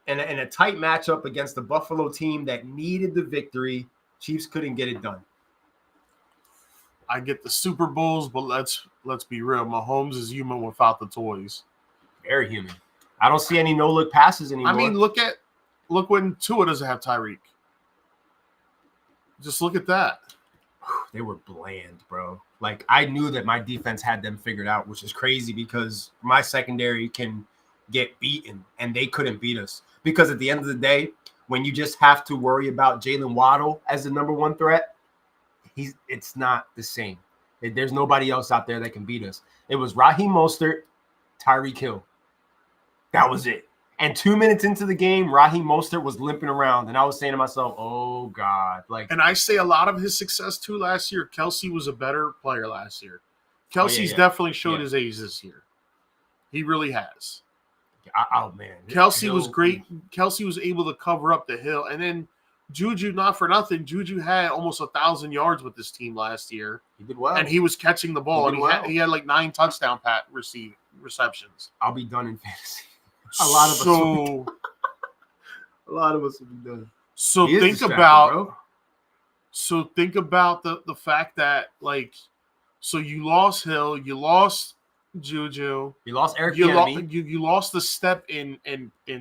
And in a tight matchup against the Buffalo team that needed the victory, Chiefs couldn't get it done. I get the Super Bowls, but let's be real. Mahomes is human without the toys. Very human. I don't see any no-look passes anymore. I mean, look when Tua doesn't have Tyreek. Just look at that. They were bland, bro. Like, I knew that my defense had them figured out, which is crazy because my secondary can get beaten, and they couldn't beat us. Because at the end of the day, when you just have to worry about Jalen Waddle as the number one threat, it's not the same. There's nobody else out there that can beat us. It was Raheem Mostert, Tyreek Hill. That was it. And 2 minutes into the game, Raheem Mostert was limping around, and I was saying to myself, "Oh God!" Like, and I say a lot of his success too last year. Kelce was a better player last year. Kelce's definitely showed his age this year. He really has. Oh man, Kelce was great. Kelce was able to cover up the hill, and then Juju, not for nothing, Juju had almost 1,000 yards with this team last year. He did well, and he was catching the ball, and he had like 9 touchdown receptions. I'll be done in fantasy. A lot of us will be done. So think about the fact that, like, so you lost Hill, you lost Juju, you lost Eric Bieniemy. You lost the step in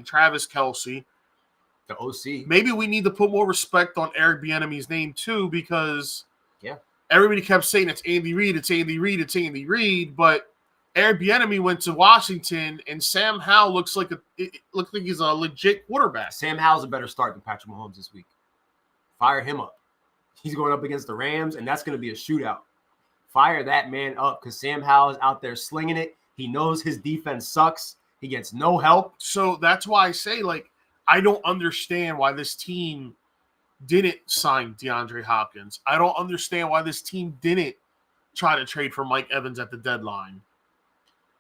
Travis Kelce, the OC. Maybe we need to put more respect on Eric Bieniemy's name too, because everybody kept saying it's Andy Reid, it's Andy Reid, it's Andy Reid, but Eric Bieniemy went to Washington, and Sam Howell looks like he's a legit quarterback. Sam Howell's a better start than Patrick Mahomes this week. Fire him up. He's going up against the Rams, and that's going to be a shootout. Fire that man up because Sam Howell is out there slinging it. He knows his defense sucks. He gets no help. So that's why I say, like, I don't understand why this team didn't sign DeAndre Hopkins. I don't understand why this team didn't try to trade for Mike Evans at the deadline.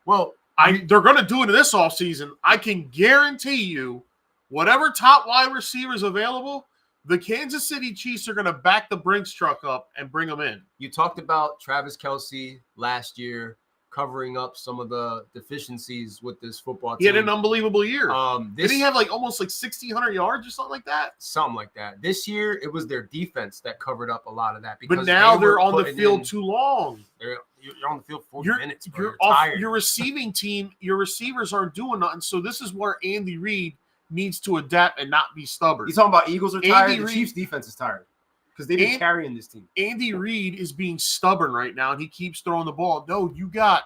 Well, they're going to do it in this offseason. I can guarantee you, whatever top wide receivers available, the Kansas City Chiefs are going to back the Brinks truck up and bring them in. You talked about Travis Kelce last year covering up some of the deficiencies with this football team. He had an unbelievable year. Did he have almost 1,600 yards or something like that? Something like that. This year, it was their defense that covered up a lot of that. But now they're on the field too long. You're on the field 40 minutes. Bro. You're tired. Your receiving team, your receivers aren't doing nothing. So this is where Andy Reid needs to adapt and not be stubborn. You talking about Eagles are tired? The Chiefs defense is tired because they've been carrying this team. Andy Reid is being stubborn right now, and he keeps throwing the ball. No, you got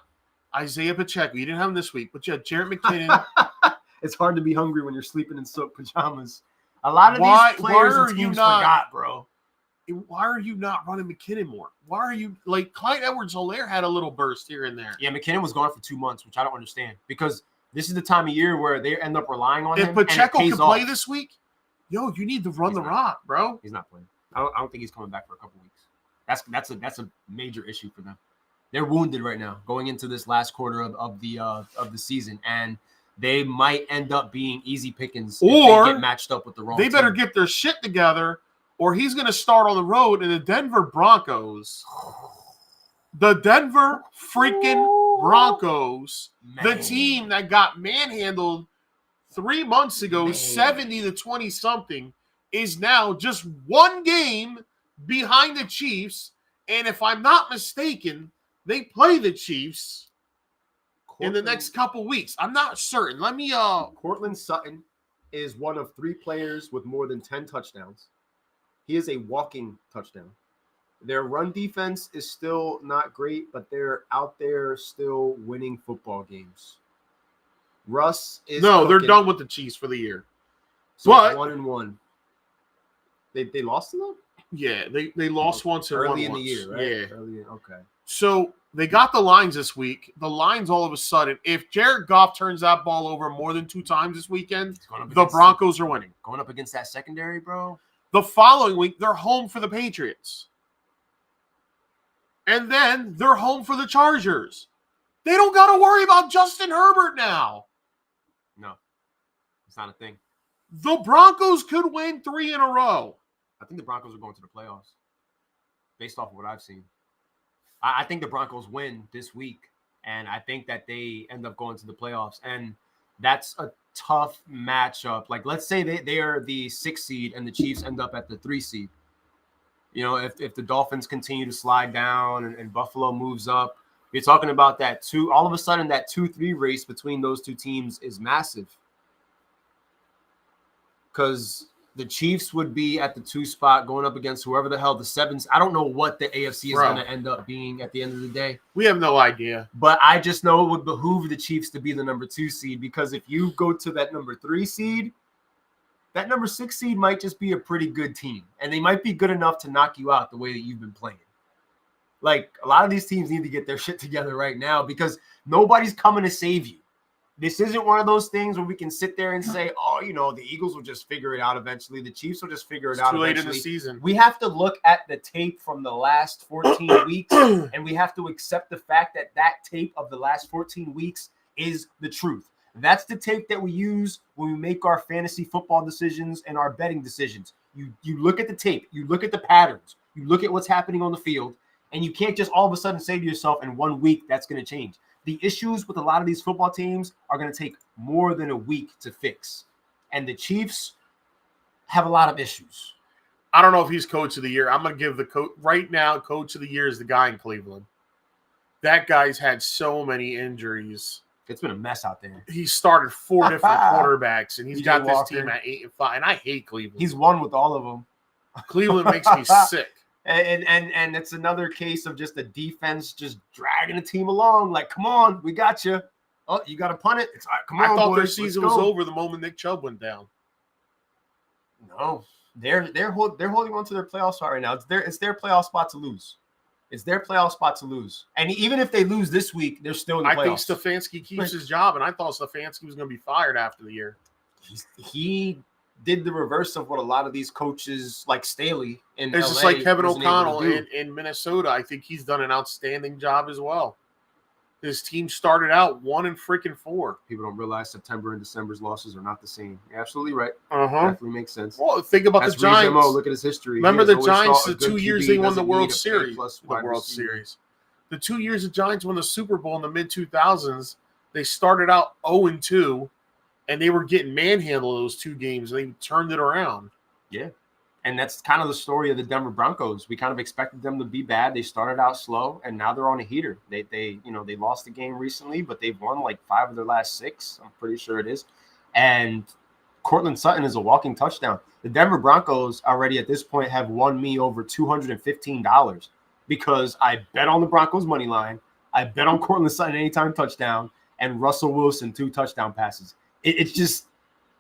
Isaiah Pacheco. You didn't have him this week, but you had Jerick McKinnon. It's hard to be hungry when you're sleeping in silk pajamas. A lot of Why these players are and you teams not- forgot, bro. Why are you not running McKinnon more? Why are you like Clyde Edwards-Helaire had a little burst here and there? Yeah, McKinnon was gone for 2 months, which I don't understand because this is the time of year where they end up relying on If him. and it Pacheco pays can play off. this week, yo, you need to run He's the not. rock, bro. He's not playing. I don't think he's coming back for a couple weeks. That's a major issue for them. They're wounded right now going into this last quarter of the season, and they might end up being easy pickings if Or they get matched up with the wrong They better team. get their shit together, or he's going to start on the road in the Denver Broncos. The Denver freaking Broncos, the Man. team that got manhandled 3 months ago, Man. 70-20 something, is now just one game behind the Chiefs. And if I'm not mistaken, they play the Chiefs in the next couple weeks. I'm not certain. Let me Cortland Sutton is one of 3 players with more than 10 touchdowns. He is a walking touchdown. Their run defense is still not great, but they're out there still winning football games. Russ is No, they're cooking. done with the Chiefs for the year. So but- 1-1. They lost to them Yeah, they lost once and early won in the once. year, right? Yeah. Okay. So they got the lines this week. The lines all of a sudden, if Jared Goff turns that ball over more than 2 times this weekend, He's going up the against- Broncos are winning. going up against that secondary, bro. The following week, they're home for the Patriots. And then they're home for the Chargers. They don't got to worry about Justin Herbert now. No, it's not a thing. The Broncos could win 3 in a row. I think the Broncos are going to the playoffs based off of what I've seen. I think the Broncos win this week, and I think that they end up going to the playoffs. And that's a tough matchup. Like, let's say they are the 6th seed and the Chiefs end up at the 3 seed. You know, if the Dolphins continue to slide down and Buffalo moves up, you're talking about that all of a sudden that 2-3 race between those 2 teams is massive. Because the Chiefs would be at the 2 spot going up against whoever the hell the 7s. I don't know what the AFC is going to end up being at the end of the day. We have no idea. But I just know it would behoove the Chiefs to be the number 2 seed, because if you go to that number 3 seed, that number 6 seed might just be a pretty good team. And they might be good enough to knock you out the way that you've been playing. Like, a lot of these teams need to get their shit together right now because nobody's coming to save you. This isn't one of those things where we can sit there and say, oh, you know, the Eagles will just figure it out eventually. The Chiefs will just figure it It's out too late in eventually. the season. We have to look at the tape from the last 14 weeks, and we have to accept the fact that that tape of the last 14 weeks is the truth. That's the tape that we use when we make our fantasy football decisions and our betting decisions. You look at the tape, you look at the patterns, you look at what's happening on the field, and you can't just all of a sudden say to yourself in 1 week that's going to change. The issues with a lot of these football teams are going to take more than a week to fix. And the Chiefs have a lot of issues. I don't know if he's coach of the year. I'm going to give the coach right now. Coach of the year is the guy in Cleveland. That guy's had so many injuries. It's been a mess out there. He started 4 different quarterbacks, and he's PJ got this Walker. team at 8-5. And I hate Cleveland. He's won with all of them. Cleveland makes me sick. And it's another case of just the defense just dragging the team along. Like, come on, we got you. Oh, you got to punt it. It's all right. Come on, I thought boys, their let's season was go. over the moment Nick Chubb went down. No, they're holding on to their playoff spot right now. It's their playoff spot to lose. It's their playoff spot to lose. And even if they lose this week, they're still in the I think playoffs. Stefanski keeps his job, and I thought Stefanski was going to be fired after the year. He did the reverse of what a lot of these coaches like Staley in It's LA just like Kevin wasn't able to O'Connell do. in Minnesota. I think he's done an outstanding job as well. His team started out 1-4. People don't realize September and December's losses are not the same. You're absolutely right. Uh-huh. Definitely makes sense. Well, think about That's the Giants. Rees-Mo. Look at his history. Remember He the has always Giants, thought the a good 2 years QB they won the doesn't World need a Series. A-plus The wide World receiver. Series. The 2 years the Giants won the Super Bowl in the mid-2000s, they started out 0-2, and they were getting manhandled those 2 games, and they turned it around. Yeah. And that's kind of the story of the Denver Broncos. We kind of expected them to be bad. They started out slow, and now they're on a heater. They lost a game recently, but they've won like 5 of their last 6. I'm pretty sure it is. And Cortland Sutton is a walking touchdown. The Denver Broncos already at this point have won me over $215 because I bet on the Broncos money line. I bet on Cortland Sutton anytime touchdown and Russell Wilson 2 touchdown passes. It's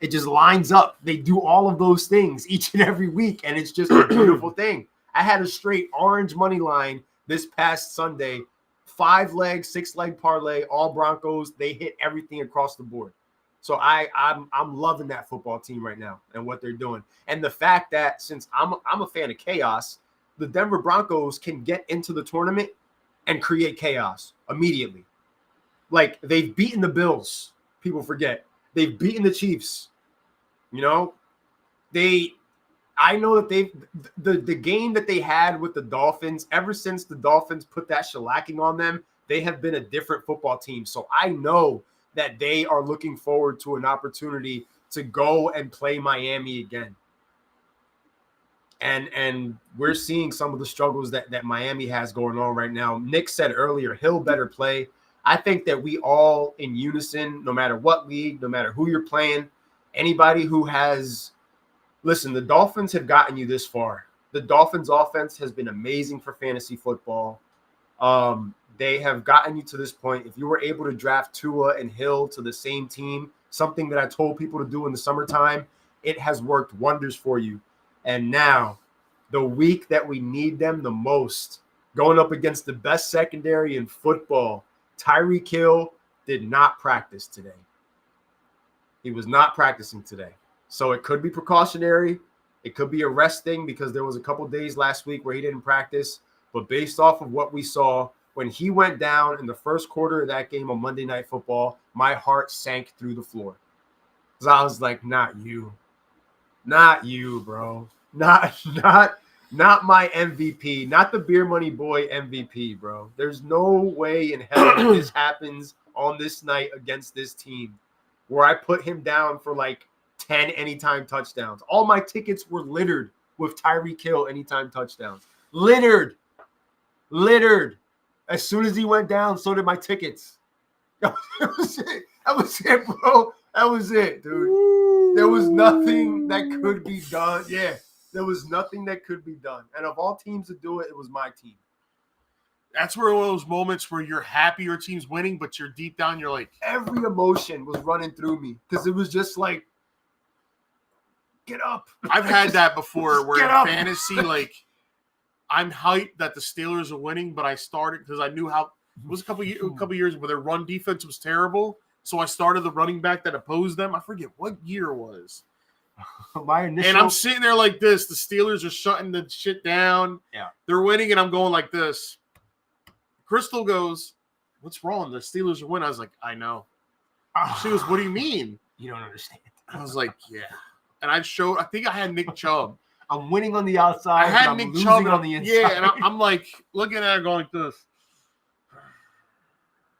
It just lines up. They do all of those things each and every week, and it's just a beautiful thing. I had a straight orange money line this past Sunday, 5-leg, 6-leg parlay, all Broncos. They hit everything across the board. So I'm loving that football team right now and what they're doing. And the fact that since I'm a fan of chaos, the Denver Broncos can get into the tournament and create chaos immediately. Like, they've beaten the Bills. People forget. They've beaten the Chiefs. You know, I know that the game that they had with the Dolphins, ever since the Dolphins put that shellacking on them, they have been a different football team. So I know that they are looking forward to an opportunity to go and play Miami again. And we're seeing some of the struggles that Miami has going on right now. Nick said earlier, Hill better play. I think that we all in unison, no matter what league, no matter who you're playing, anybody who has – listen, the Dolphins have gotten you this far. The Dolphins offense has been amazing for fantasy football. They have gotten you to this point. If you were able to draft Tua and Hill to the same team, something that I told people to do in the summertime, it has worked wonders for you. And now, the week that we need them the most, going up against the best secondary in football, Tyreek Hill did not practice today. He was not practicing today. So it could be precautionary. It could be a rest thing because there was a couple days last week where he didn't practice. But based off of what we saw, when he went down in the first quarter of that game on Monday Night Football, my heart sank through the floor. Because I was like, not you. Not you, bro. Not my MVP. Not the Beer Money Boy MVP, bro. There's no way in hell that this happens on this night against this team where I put him down for like 10 anytime touchdowns. All my tickets were littered with Tyreek Hill anytime touchdowns. Littered. As soon as he went down, so did my tickets. That was it. That was it, bro. That was it, dude. There was nothing that could be done. Yeah, there was nothing that could be done. And of all teams to do it, it was my team. That's where one of those moments where you're happy your team's winning, but you're deep down, you're like, every emotion was running through me because it was just like, get up. I've had that before where in fantasy, like, I'm hyped that the Steelers are winning, but I started because I knew how it was a couple years where their run defense was terrible. So I started the running back that opposed them. I forget what year it was. And I'm sitting there like this. The Steelers are shutting the shit down. Yeah. They're winning, and I'm going like this. Crystal goes, "What's wrong? The Steelers are winning." I was like, "I know." She goes, "What do you mean?" You don't understand. I was like, "Yeah." And I think I had Nick Chubb. I'm winning on the outside. I had Nick Chubb on the inside. Yeah, and I'm like looking at her going like this.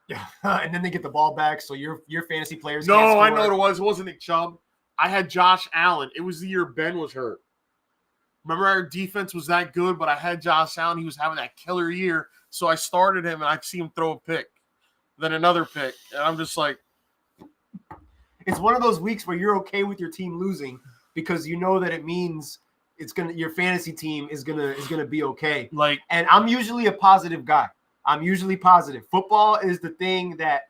Yeah, and then they get the ball back, so your fantasy players. No, can't score. I know what it was. It wasn't Nick Chubb. I had Josh Allen. It was the year Ben was hurt. Remember, our defense was that good, but I had Josh Allen. He was having that killer year, so I started him, and I see him throw a pick, then another pick, and I'm just like, it's one of those weeks where you're okay with your team losing because you know that it means your fantasy team is gonna be okay. Like, and I'm usually a positive guy. I'm usually positive. Football is the thing that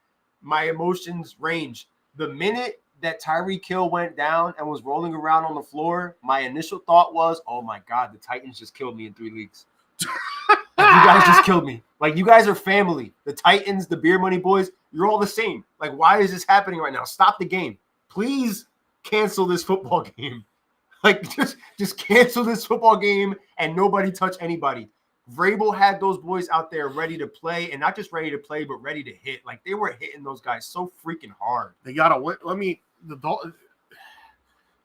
my emotions range. The minute that Tyreek Hill went down and was rolling around on the floor, my initial thought was, oh my God, the Titans just killed me in 3 leagues. Like, you guys just killed me. Like, you guys are family. The Titans, the Beer Money Boys, you're all the same. Like, why is this happening right now? Stop the game. Please cancel this football game. Like, just cancel this football game and nobody touch anybody. Vrabel had those boys out there ready to play, and not just ready to play, but ready to hit. Like, they were hitting those guys so freaking hard. They got to win. I mean,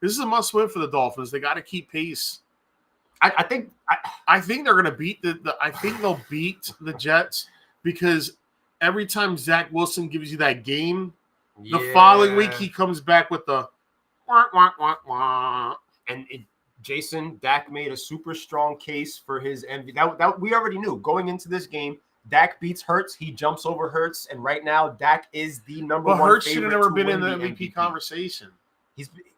this is a must-win for the Dolphins. They got to keep pace. I think they're going to beat I think they'll beat the Jets because every time Zach Wilson gives you that game, the following week he comes back with the wah, wah, wah, wah. And Jason, Dak made a super strong case for his MVP. That we already knew going into this game. Dak beats Hurts. He jumps over Hurts, and right now Dak is the number one. But Hurts should have never been in the MVP conversation.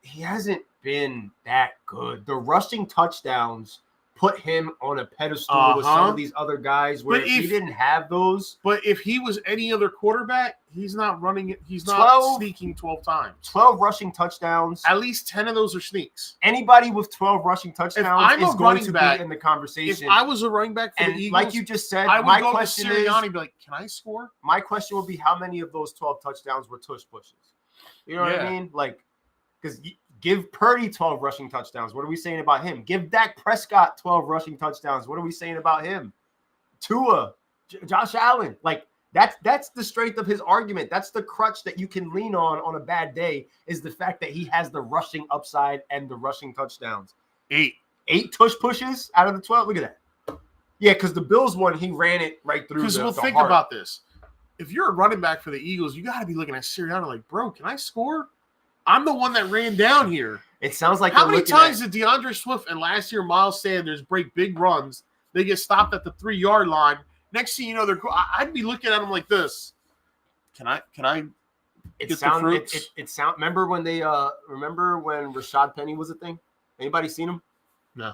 He hasn't been that good. The rushing touchdowns put him on a pedestal with some of these other guys where But if he didn't have those. But if he was any other quarterback, he's not running it. He's not sneaking 12 times. 12 rushing touchdowns. At least 10 of those are sneaks. Anybody with 12 rushing touchdowns is going to be in the conversation. If I was a running back for the Eagles, like you just said, I would my go question to Sirianni and be like, can I score? My question would be, how many of those 12 touchdowns were tush pushes? You know what I mean? Like, because give Purdy 12 rushing touchdowns. What are we saying about him? Give Dak Prescott 12 rushing touchdowns. What are we saying about him? Tua, Josh Allen. Like, that's the strength of his argument. That's the crutch that you can lean on a bad day, is the fact that he has the rushing upside and the rushing touchdowns. 8 tush pushes out of the 12. Look at that. Yeah, because the Bills one, he ran it right through. Because think about this. If you're a running back for the Eagles, you got to be looking at Sirianni like, bro, can I score? I'm the one that ran down here. It sounds like how many times did DeAndre Swift and last year Miles Sanders break big runs? They get stopped at the 3-yard line. Next thing you know, I'd be looking at them like this. Can I? Remember when Rashad Penny was a thing? Anybody seen him? No.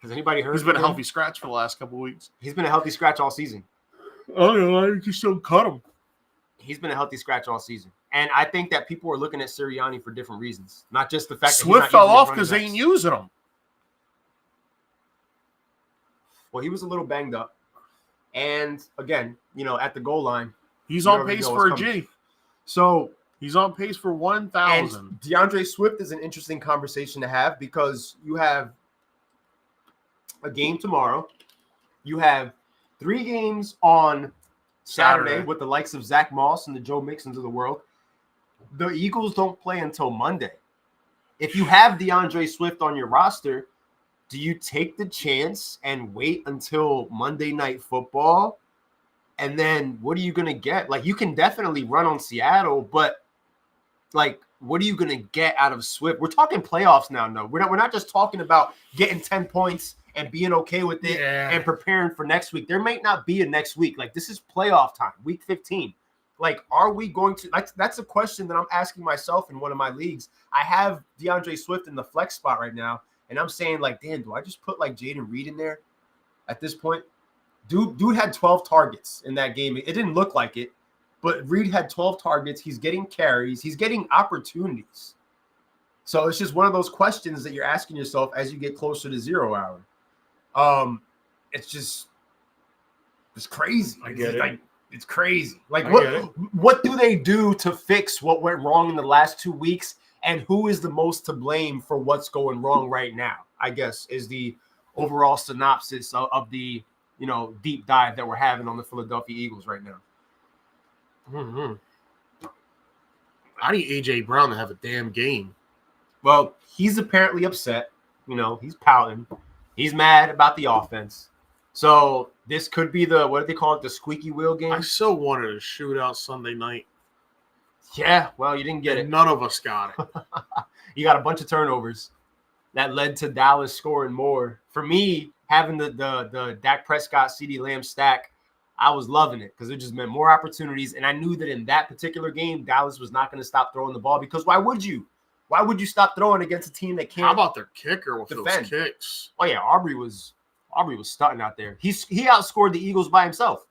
Has anybody heard? He's been a healthy scratch for the last couple of weeks. He's been a healthy scratch all season. Oh no, I just don't cut him. He's been a healthy scratch all season. And I think that people are looking at Sirianni for different reasons. Not just the fact that Swift fell off because they ain't using him. Well, he was a little banged up. And again, at the goal line, he's on pace for a G. So he's on pace for 1,000. And DeAndre Swift is an interesting conversation to have because you have a game tomorrow. You have 3 games on Saturday with the likes of Zach Moss and the Joe Mixons of the world. The Eagles don't play until Monday. If you have DeAndre Swift on your roster, do you take the chance and wait until Monday Night Football? And then what are you going to get? Like, you can definitely run on Seattle, but, like, what are you going to get out of Swift? We're talking playoffs now, no. We're not just talking about getting 10 points and being okay with it and preparing for next week. There might not be a next week. Like, this is playoff time, week 15. Like, are we going to – that's a question that I'm asking myself in one of my leagues. I have DeAndre Swift in the flex spot right now, and I'm saying, like, damn, do I just put, like, Jaden Reed in there at this point? Dude had 12 targets in that game. It didn't look like it, but Reed had 12 targets. He's getting carries. He's getting opportunities. So it's just one of those questions that you're asking yourself as you get closer to 0 hour. It's crazy. I get it. Like, it's crazy. Like, what do they do to fix what went wrong in the last 2 weeks? And who is the most to blame for what's going wrong right now, I guess, is the overall synopsis of the, deep dive that we're having on the Philadelphia Eagles right now. Mm-hmm. I need A.J. Brown to have a damn game. Well, he's apparently upset. He's pouting. He's mad about the offense. So this could be what do they call it, the squeaky wheel game? I so wanted a shootout Sunday night. Yeah, well, you didn't get it. None of us got it. You got a bunch of turnovers that led to Dallas scoring more. For me, having the Dak Prescott, CeeDee Lamb stack, I was loving it because it just meant more opportunities. And I knew that in that particular game, Dallas was not going to stop throwing the ball because why would you? Why would you stop throwing against a team that can't? How about their kicker with defend? Those kicks? Oh yeah, Aubrey was stunting out there. He outscored the Eagles by himself.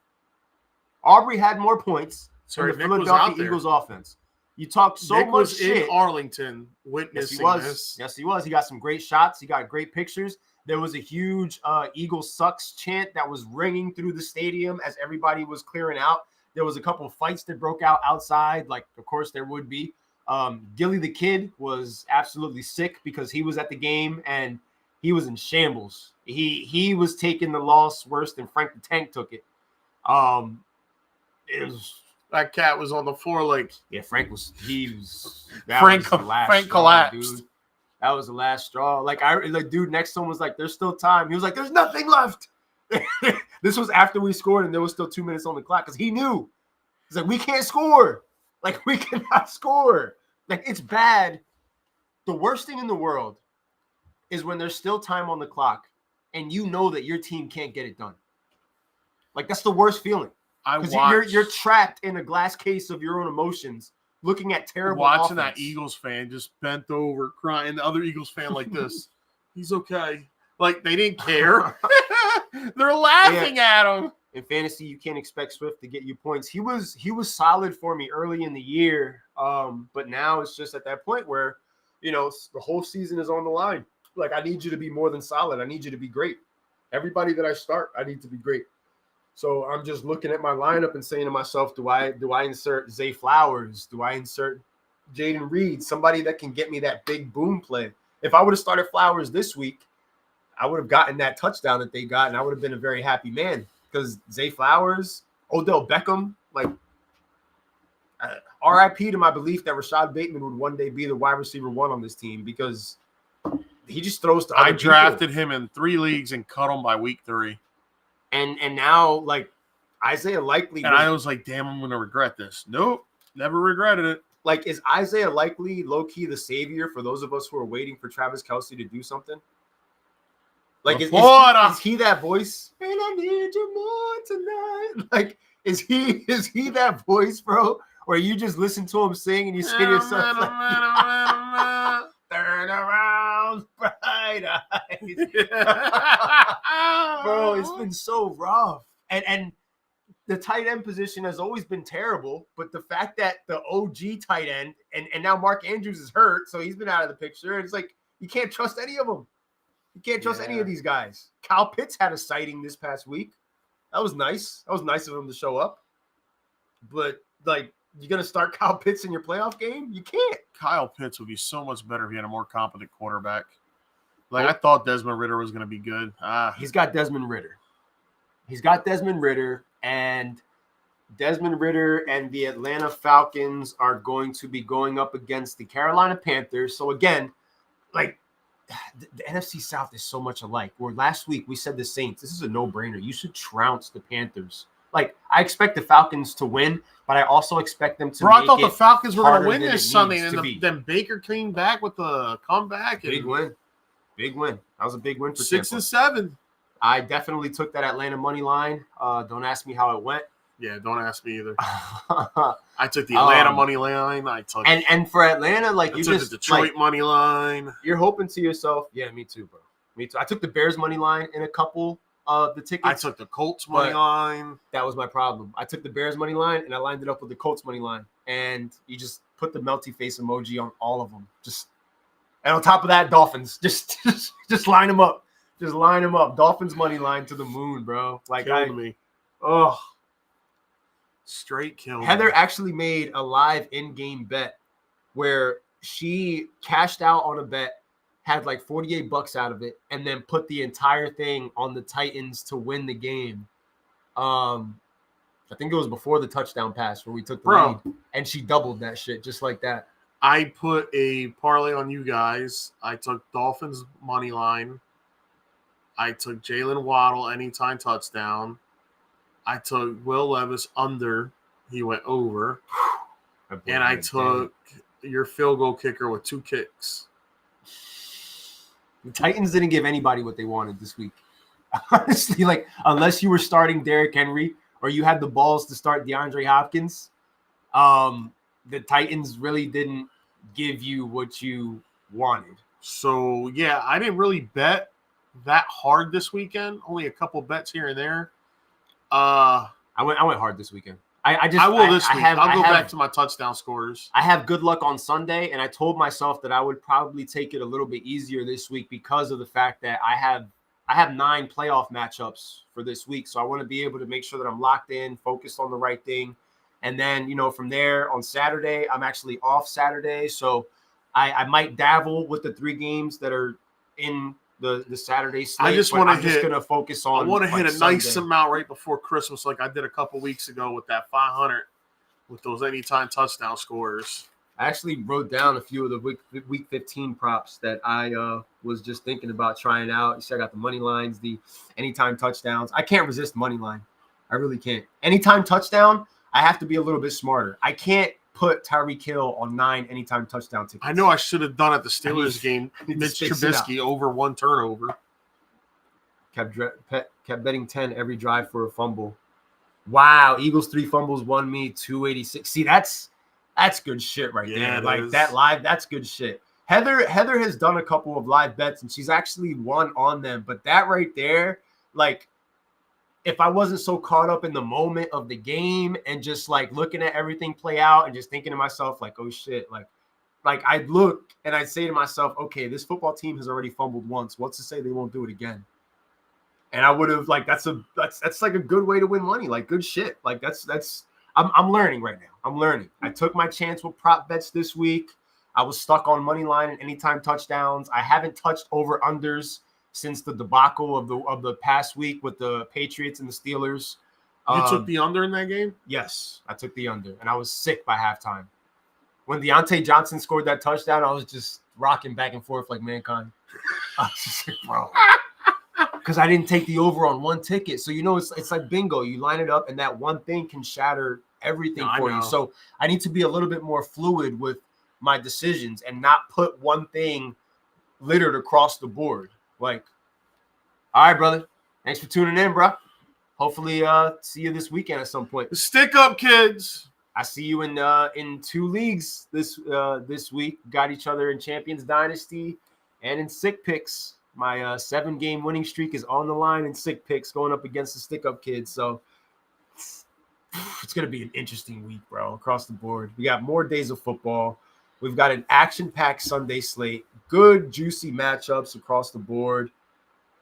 Aubrey had more points than the Philadelphia Eagles offense. You talked so Nick much was shit. In Arlington witnessing this. Yes, he was. He got some great shots. He got great pictures. There was a huge Eagles sucks chant that was ringing through the stadium as everybody was clearing out. There was a couple of fights that broke out outside, like, of course, there would be. Gilly the Kid was absolutely sick because he was at the game and he was in shambles. He was taking the loss worse than Frank the Tank took it. That cat was on the floor like Frank collapsed. Dude. That was the last straw. Like dude next to him was like, there's still time. He was like, there's nothing left. This was after we scored and there was still 2 minutes on the clock because he knew. He's like, we can't score. Like, we cannot score. Like, it's bad. The worst thing in the world is when there's still time on the clock and you know that your team can't get it done. Like, that's the worst feeling. Because you're trapped in a glass case of your own emotions, looking at terrible watching offense. That Eagles fan just bent over crying. The other Eagles fan like this. He's okay. Like they didn't care. They're laughing at him. In fantasy, you can't expect Swift to get you points. He was solid for me early in the year, but now it's just at that point where, the whole season is on the line. Like, I need you to be more than solid. I need you to be great. Everybody that I start, I need to be great. So I'm just looking at my lineup and saying to myself, do I insert Zay Flowers? Do I insert Jaden Reed? Somebody that can get me that big boom play. If I would have started Flowers this week, I would have gotten that touchdown that they got, and I would have been a very happy man. Because Zay Flowers, Odell Beckham, RIP to my belief that Rashad Bateman would one day be the wide receiver 1 on this team, because he just throws to other I drafted people. him in 3 leagues and cut him by week 3. And now, Isaiah Likely. And I was like, damn, I'm going to regret this. Nope, never regretted it. Is Isaiah Likely low-key the savior for those of us who are waiting for Travis Kelce to do something? Is he that voice? And I need you more tonight. Is he that voice, bro? Where you just listen to him sing and you say to yourself, turn around, bright eyes. Bro, it's been so rough. And the tight end position has always been terrible, but the fact that the OG tight end, and now Mark Andrews is hurt, so he's been out of the picture, and it's like, you can't trust any of them. You can't trust any of these guys. Kyle Pitts had a sighting this past week. That was nice. That was nice of him to show up. But, you're going to start Kyle Pitts in your playoff game? You can't. Kyle Pitts would be so much better if he had a more competent quarterback. I thought Desmond Ridder was going to be good. He's got Desmond Ridder. And Desmond Ridder and the Atlanta Falcons are going to be going up against the Carolina Panthers. So, again, the NFC South is so much alike. Where last week we said the Saints, this is a no-brainer. You should trounce the Panthers. I expect the Falcons to win, but I also expect them to I thought the Falcons were going to win this Sunday, and then Baker came back with the comeback. Big win. That was a big win for 6-7. I definitely took that Atlanta money line. Don't ask me how it went. Yeah, don't ask me either. I took the Atlanta money line. And for Atlanta, you took the Detroit money line. You're hoping to yourself, yeah, me too, bro. Me too. I took the Bears money line in a couple of the tickets. I took the Colts money line. That was my problem. I took the Bears money line and I lined it up with the Colts money line. And you just put the melty face emoji on all of them. And on top of that, Dolphins. Just line them up. Just line them up. Dolphins money line to the moon, bro. Killed me. Oh. Straight kill. Heather actually made a live in-game bet where she cashed out on a bet, had $48 out of it, and then put the entire thing on the Titans to win the game. I think it was before the touchdown pass where we took the lead, and she doubled that shit just like that. I put a parlay on you guys. I took Dolphins money line. I took Jalen Waddle anytime touchdown. I took Will Levis under. He went over. And I took your field goal kicker with 2 kicks. The Titans didn't give anybody what they wanted this week. Honestly, unless you were starting Derrick Henry or you had the balls to start DeAndre Hopkins, the Titans really didn't give you what you wanted. So, yeah, I didn't really bet that hard this weekend. Only a couple bets here and there. I went hard this weekend. I will this week. I'll go back to my touchdown scores. I have good luck on Sunday, and I told myself that I would probably take it a little bit easier this week because of the fact that I have 9 playoff matchups for this week. So I want to be able to make sure that I'm locked in, focused on the right thing. And then, from there on Saturday, I'm actually off Saturday. So I might dabble with the 3 games that are in the Saturday slate. I'm just going to focus on. I want to hit a Sunday. nice amount right before Christmas, like I did a couple weeks ago with that 500 with those anytime touchdown scores. I actually wrote down a few of the week 15 props that I was just thinking about trying out. You see, I got the money lines, the anytime touchdowns. I can't resist money line. I really can't. Anytime touchdown, I have to be a little bit smarter. I can't put Tyreek Hill on 9 anytime touchdown tickets. I know I should have done at the Steelers game. Mitch Trubisky over 1 turnover. Kept betting 10 every drive for a fumble. Wow, Eagles 3 fumbles won me 286. See, that's good shit right there. That live, that's good shit. Heather has done a couple of live bets and she's actually won on them. But that right there, like, if I wasn't so caught up in the moment of the game and just like looking at everything play out and just thinking to myself, like, oh shit, like I'd look and I'd say to myself, okay, this football team has already fumbled once. What's to say they won't do it again? And I would have like that's like a good way to win money, like good shit. Like I'm learning right now. I'm learning. I took my chance with prop bets this week. I was stuck on money line and anytime touchdowns. I haven't touched over unders since the debacle of the past week with the Patriots and the Steelers. You took the under in that game? Yes, I took the under, and I was sick by halftime. When Deontay Johnson scored that touchdown, I was just rocking back and forth like Mankind. I was just like, bro. Because I didn't take the over on one ticket. So, it's like bingo. You line it up, and that one thing can shatter everything for you. So I need to be a little bit more fluid with my decisions and not put one thing littered across the board. Like, all right, brother. Thanks for tuning in, bro. Hopefully, see you this weekend at some point. Stick up, kids. I see you in 2 leagues this week. Got each other in Champions Dynasty and in Sick Picks. My 7-game winning streak is on the line in Sick Picks going up against the Stick Up Kids. So it's going to be an interesting week, bro, across the board. We got more days of football. We've got an action-packed Sunday slate. Good, juicy matchups across the board.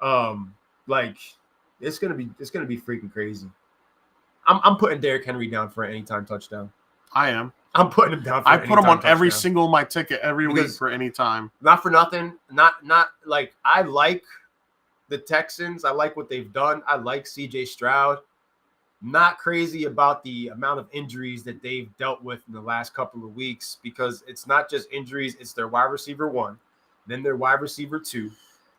Like it's gonna be freaking crazy. I'm putting Derrick Henry down for an anytime touchdown. I am. I'm putting him down. I put him on every single of my ticket every week for any time. Not for nothing. Not like I like the Texans. I like what they've done. I like CJ Stroud. Not crazy about the amount of injuries that they've dealt with in the last couple of weeks because it's not just injuries. It's their wide receiver 1, then their wide receiver 2.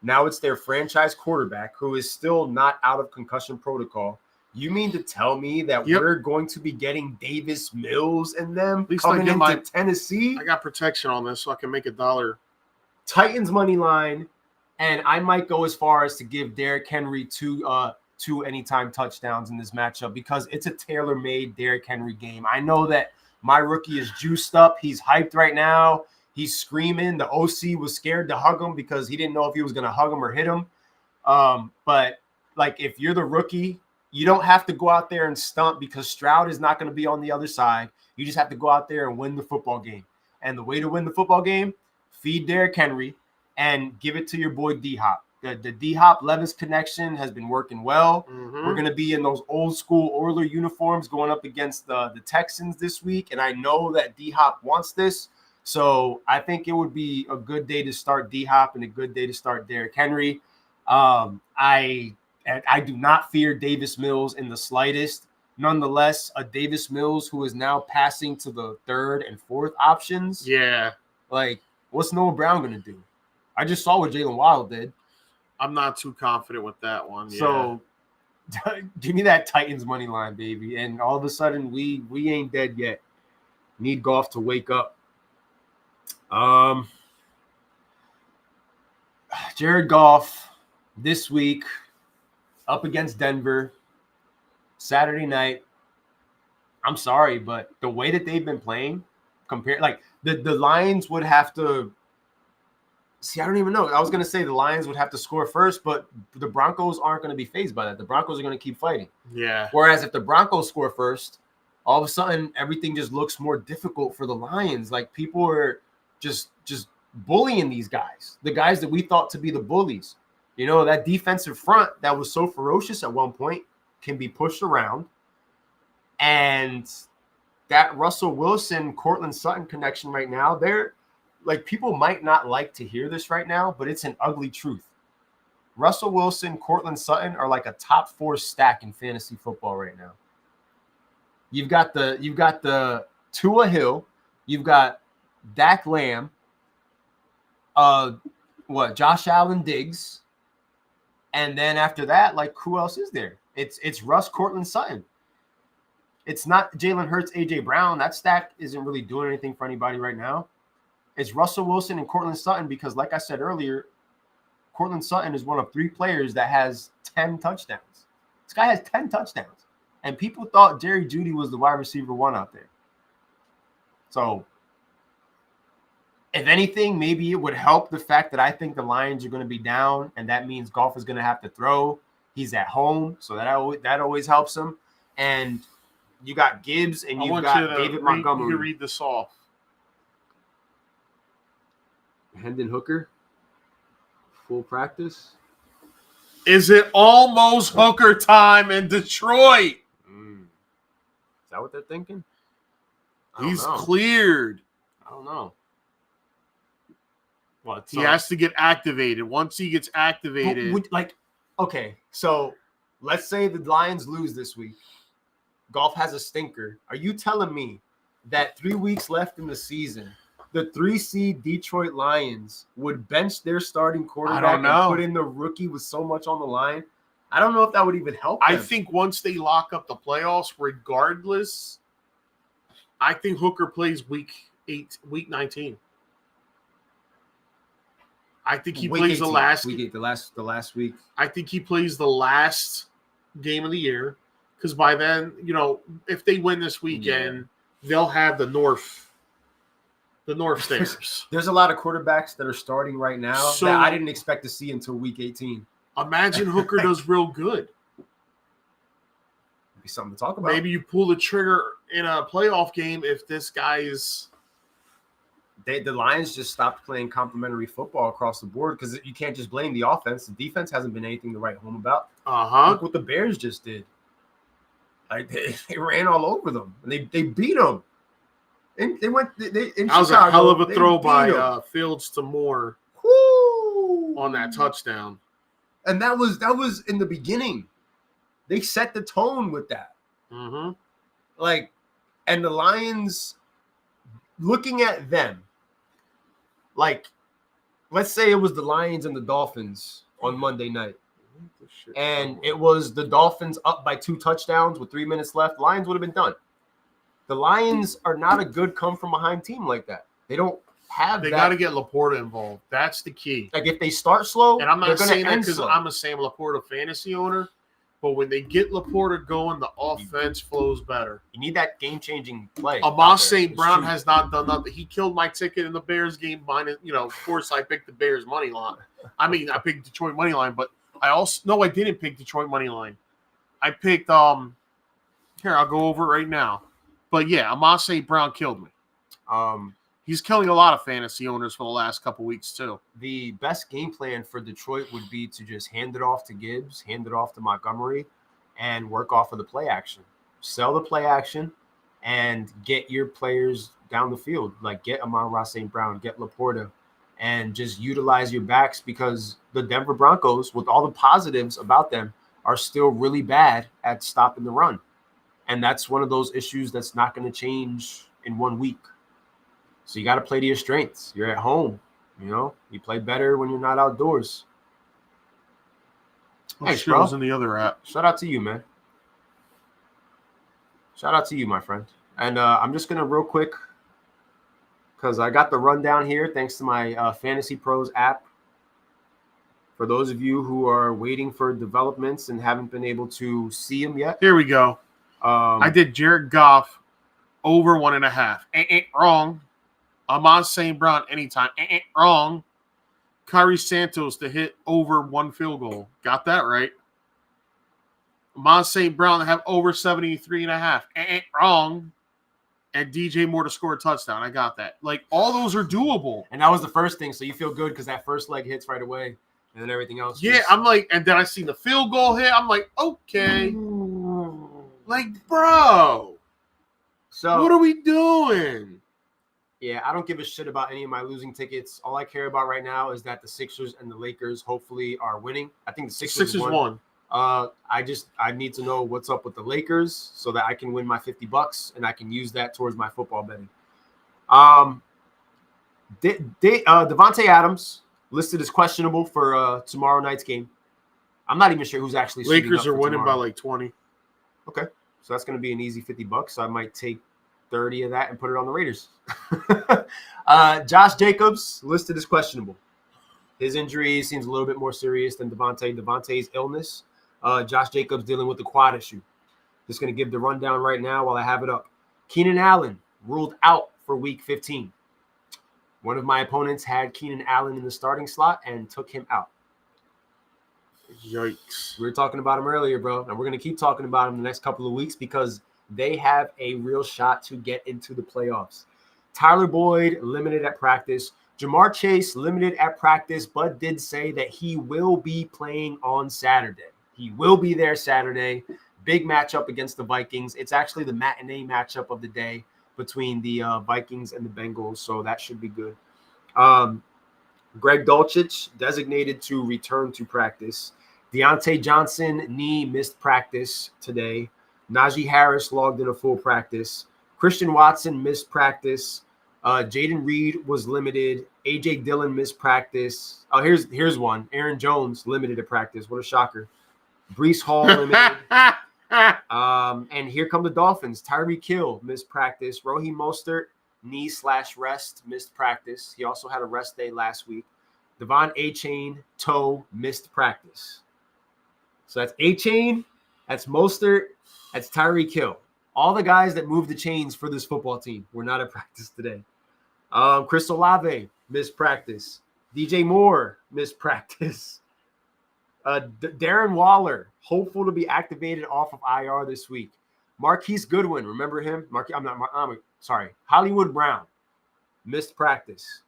Now it's their franchise quarterback who is still not out of concussion protocol. You mean to tell me that we're going to be getting Davis Mills and them coming into Tennessee? I got protection on this so I can make $1. Titans money line, and I might go as far as to give Derrick Henry two anytime touchdowns in this matchup because it's a tailor-made Derrick Henry game. I know that my rookie is juiced up. He's hyped right now. He's screaming. The OC was scared to hug him because he didn't know if he was going to hug him or hit him. But like if you're the rookie, you don't have to go out there and stunt because Stroud is not going to be on the other side. You just have to go out there and win the football game. And the way to win the football game, feed Derrick Henry and give it to your boy D-Hop. The D-Hop Levis connection has been working well. Mm-hmm. We're going to be in those old school Oilers uniforms going up against the Texans this week. And I know that D-Hop wants this. So I think it would be a good day to start D-Hop and a good day to start Derrick Henry. I do not fear Davis Mills in the slightest. Nonetheless, a Davis Mills who is now passing to the 3rd and 4th options. Yeah. Like, what's Noah Brown going to do? I just saw what Jalen Waddle did. I'm not too confident with that one. So give me that Titans money line, baby. And all of a sudden, we ain't dead yet. Need Goff to wake up. Jared Goff this week up against Denver Saturday night. I'm sorry, but the way that they've been playing compared, like the Lions would have to see. I don't even know. I was going to say the Lions would have to score first, but the Broncos aren't going to be fazed by that. The Broncos are going to keep fighting. Yeah. Whereas if the Broncos score first, all of a sudden everything just looks more difficult for the Lions. Like people are just bullying these guys, the guys that we thought to be the bullies. You know, that defensive front that was so ferocious at one point can be pushed around. And that Russell Wilson, Cortland Sutton connection right now, they're like, people might not like to hear this right now, but it's an ugly truth. Russell Wilson, Cortland Sutton are like a top 4 stack in fantasy football right now. You've got the Tua Hill, you've got Dak Lamb, Josh Allen Diggs, and then after that, like who else is there? It's Russ, Cortland Sutton. It's not Jalen Hurts, AJ Brown. That stack isn't really doing anything for anybody right now. It's Russell Wilson and Cortland Sutton because, like I said earlier, Cortland Sutton is one of 3 players that has 10 touchdowns. This guy has 10 touchdowns. And people thought Jerry Jeudy was the wide receiver 1 out there. So if anything, maybe it would help the fact that I think the Lions are going to be down, and that means Goff is going to have to throw. He's at home, so that always helps him. And you got Gibbs, and you've got David Montgomery. You can read this off. Hendon Hooker, full practice. Is it almost Hooker time in Detroit? Is that what they're thinking? He's cleared. I don't know. Well, he has to get activated. Once he gets activated, okay, so let's say the Lions lose this week. Goff has a stinker. Are you telling me that 3 weeks left in the season, the 3-seed Detroit Lions would bench their starting quarterback and put in the rookie with so much on the line? I don't know if that would even help them. I think once they lock up the playoffs, regardless, I think Hooker plays week 19. I think he plays 18, the last week. I think he plays the last game of the year because by then, if they win this weekend, they'll have the North Stars. There's a lot of quarterbacks that are starting right now that I didn't expect to see until week 18. Imagine Hooker does real good. Be something to talk about. Maybe you pull the trigger in a playoff game if this guy is. The Lions just stopped playing complimentary football across the board because you can't just blame the offense. The defense hasn't been anything to write home about. Look what the Bears just did. They ran all over them and they beat them. And they went. That was a hell of a throw by Fields to Moore on that touchdown. And that was in the beginning. They set the tone with that. Mm-hmm. And the Lions, looking at them, let's say it was the Lions and the Dolphins on Monday night. And it was the Dolphins up by 2 touchdowns with 3 minutes left. Lions would have been done. The Lions are not a good come-from-behind team like that. They don't have They got to get Laporta involved. That's the key. If they start slow, and I'm not saying that because I'm a Sam Laporta fantasy owner, but when they get Laporta going, the offense flows better. You need that game-changing play. Amos St. Brown has not done nothing. He killed my ticket in the Bears game. Of course, I picked the Bears money line. I picked Detroit money line, but I didn't pick Detroit money line. I picked here, I'll go over it right now. But yeah, Amos St. Brown killed me. He's killing a lot of fantasy owners for the last couple weeks too. The best game plan for Detroit would be to just hand it off to Gibbs, hand it off to Montgomery, and work off of the play action. Sell the play action and get your players down the field. Get Amon-Ra St. Brown, get Laporta, and just utilize your backs because the Denver Broncos, with all the positives about them, are still really bad at stopping the run. And that's one of those issues that's not going to change in 1 week. So you got to play to your strengths. You're at home. You play better when you're not outdoors. Thanks, bro. Was in the other app. Shout out to you, man. Shout out to you, my friend. And I'm just going to real quick, because I got the rundown here thanks to my Fantasy Pros app. For those of you who are waiting for developments and haven't been able to see them yet. Here we go. I did Jared Goff over 1.5. Wrong. Amon St. Brown anytime. Wrong. Kyrie Santos to hit over 1 field goal. Got that right. Amon St. Brown to have over 73.5. Wrong. And DJ Moore to score a touchdown. I got that. All those are doable. And that was the first thing. So you feel good because that first leg hits right away. And then everything else. Yeah, I'm and then I see the field goal hit. I'm okay. Bro. So what are we doing? Yeah, I don't give a shit about any of my losing tickets. All I care about right now is that the Sixers and the Lakers hopefully are winning. I think the Sixers won. I need to know what's up with the Lakers so that I can win my $50 and I can use that towards my football betting. Devontae Adams listed as questionable for tomorrow night's game. I'm not even sure who's actually. Lakers are winning by 20. Okay, so that's going to be an easy $50. So I might take 30 of that and put it on the Raiders. Josh Jacobs listed as questionable. His injury seems a little bit more serious than Devontae's illness. Josh Jacobs dealing with the quad issue. Just going to give the rundown right now while I have it up. Keenan Allen ruled out for week 15. One of my opponents had Keenan Allen in the starting slot and took him out. Yikes. We were talking about him earlier, bro, and we're going to keep talking about him the next couple of weeks because they have a real shot to get into the playoffs. Tyler Boyd, limited at practice. Jamar Chase, limited at practice, but did say that he will be playing on Saturday. He will be there Saturday. Big matchup against the Vikings. It's actually the matinee matchup of the day between the Vikings and the Bengals, so that should be good. Greg Dulcich, designated to return to practice. Deontay Johnson, knee, missed practice today. Najee Harris logged in a full practice. Christian Watson missed practice. Jaden Reed was limited. A.J. Dillon missed practice. Oh, here's one. Aaron Jones limited at practice. What a shocker. Breece Hall limited. And here come the Dolphins. Tyreek Hill missed practice. Raheem Mostert, knee/rest, missed practice. He also had a rest day last week. Devon Achane, toe, missed practice. So that's Achane, that's Mostert, that's Tyreek Hill. All the guys that moved the chains for this football team were not at practice today. Chris Olave missed practice. DJ Moore missed practice. Darren Waller, hopeful to be activated off of IR this week. Marquise Goodwin, remember him? Hollywood Brown missed practice.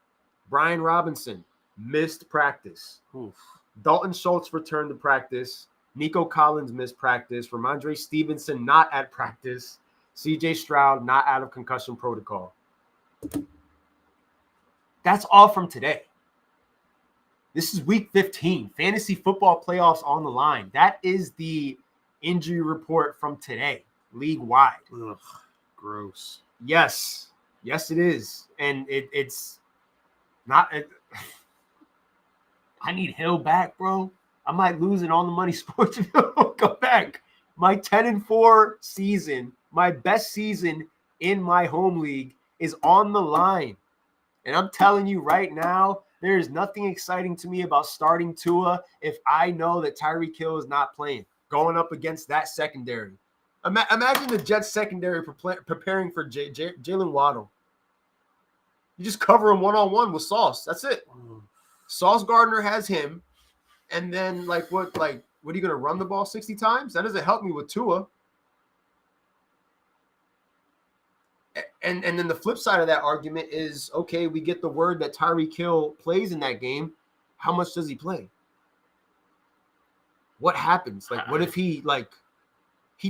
Brian Robinson missed practice. Oof. Dalton Schultz returned to practice. Nico Collins missed practice. Ramondre Stevenson not at practice. CJ Stroud not out of concussion protocol. That's all from today. This is week 15. Fantasy football playoffs on the line. That is the injury report from today, league-wide. Ugh, gross. Yes. Yes, it is. And it's not I need Hill back, bro. I might lose it on the money sports if I don't go back. My 10-4 season, my best season in my home league is on the line. And I'm telling you right now, there is nothing exciting to me about starting Tua if I know that Tyreek Hill is not playing, going up against that secondary. Imagine the Jets secondary preparing for Jalen Waddle. You just cover him one-on-one with Sauce. That's it. Sauce Gardner has him. And then, what are you going to run the ball 60 times? That doesn't help me with Tua. And then the flip side of that argument is, okay, we get the word that Tyreek Hill plays in that game. How much does he play? What happens? What if he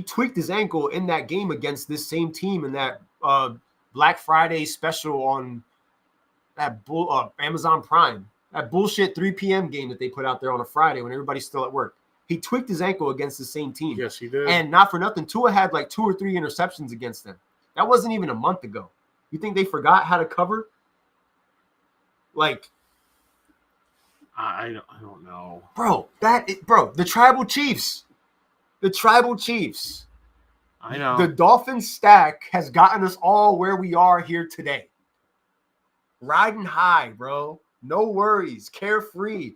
tweaked his ankle in that game against this same team in that Black Friday special on that Amazon Prime, that bullshit 3 p.m. game that they put out there on a Friday when everybody's still at work. He tweaked his ankle against the same team. Yes, he did. And not for nothing, Tua had 2 or 3 interceptions against them. That wasn't even a month ago. You think they forgot how to cover? I don't know. Bro, the tribal chiefs. The tribal chiefs. I know. The Dolphins stack has gotten us all where we are here today. Riding high, bro. No worries. Carefree.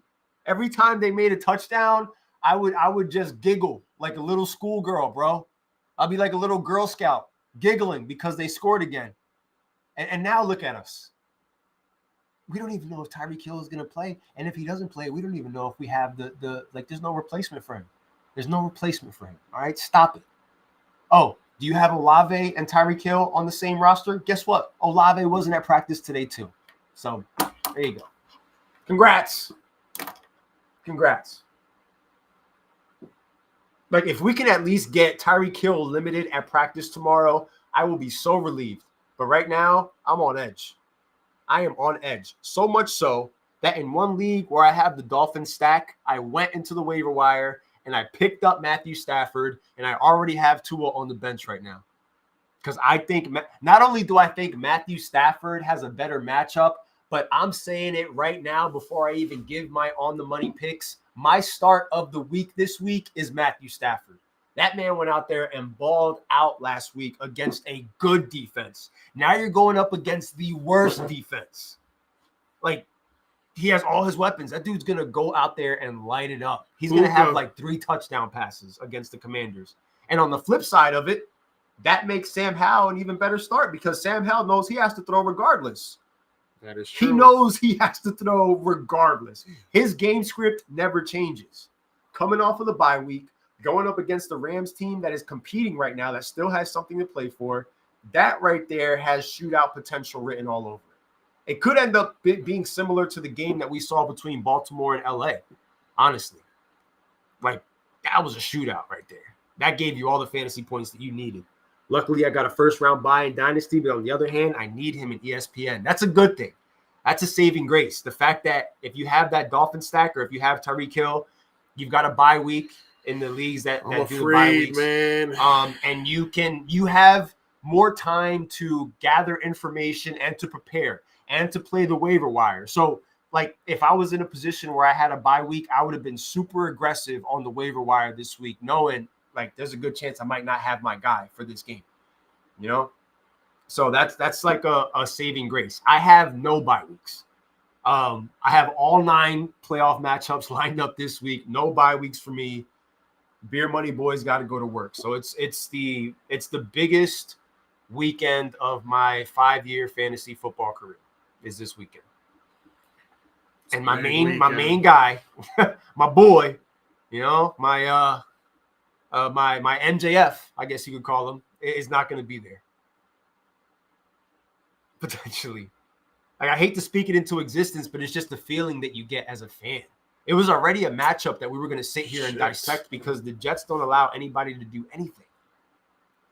Every time they made a touchdown, I would just giggle like a little schoolgirl, bro. I'll be like a little Girl Scout giggling because they scored again. And now look at us. We don't even know if Tyreek Hill is going to play. And if he doesn't play, we don't even know if we have there's no replacement for him. There's no replacement for him. All right, stop it. Oh, do you have Olave and Tyreek Hill on the same roster? Guess what? Olave wasn't at practice today too. So there you go. Congrats. If we can at least get Tyreek Hill limited at practice tomorrow, I will be so relieved. But right now, I'm on edge. I am on edge. So much so that in one league where I have the Dolphins stack, I went into the waiver wire and I picked up Matthew Stafford, and I already have Tua on the bench right now. Because I think not only do I think Matthew Stafford has a better matchup, but I'm saying it right now before I even give my on-the-money picks. My start of the week this week is Matthew Stafford. That man went out there and balled out last week against a good defense. Now you're going up against the worst defense. He has all his weapons. That dude's going to go out there and light it up. He's going to have 3 touchdown passes against the Commanders. And on the flip side of it, that makes Sam Howell an even better start because Sam Howell knows he has to throw regardless. That is He true. knows he has to throw regardless. His game script never changes. Coming off of the bye week, going up against the Rams team that is competing right now, that still has something to play for, that right there has shootout potential written all over it. It could end up being similar to the game that we saw between Baltimore and LA, honestly. Like, that was a shootout right there. That gave you all the fantasy points that you needed. Luckily, I got a first-round buy in Dynasty, but on the other hand, I need him in ESPN. That's a good thing. That's a saving grace. The fact that if you have that Dolphin stack or if you have Tyreek Hill, you've got a bye week in the leagues that do the bye weeks. Man. And you have more time to gather information and to prepare and to play the waiver wire. So, like, if I was in a position where I had a bye week, I would have been super aggressive on the waiver wire this week, knowing like there's a good chance I might not have my guy for this game, you know? So that's like a saving grace. I have no bye weeks. I have all 9 playoff matchups lined up this week. No bye weeks for me. Beer Money Boys got to go to work. So it's the biggest weekend of my 5-year fantasy football career is this weekend. And my main guy, my boy, you know, my MJF, I guess you could call him, is not going to be there. Potentially. Like, I hate to speak it into existence, but it's just the feeling that you get as a fan. It was already a matchup that we were going to sit here and dissect because the Jets don't allow anybody to do anything.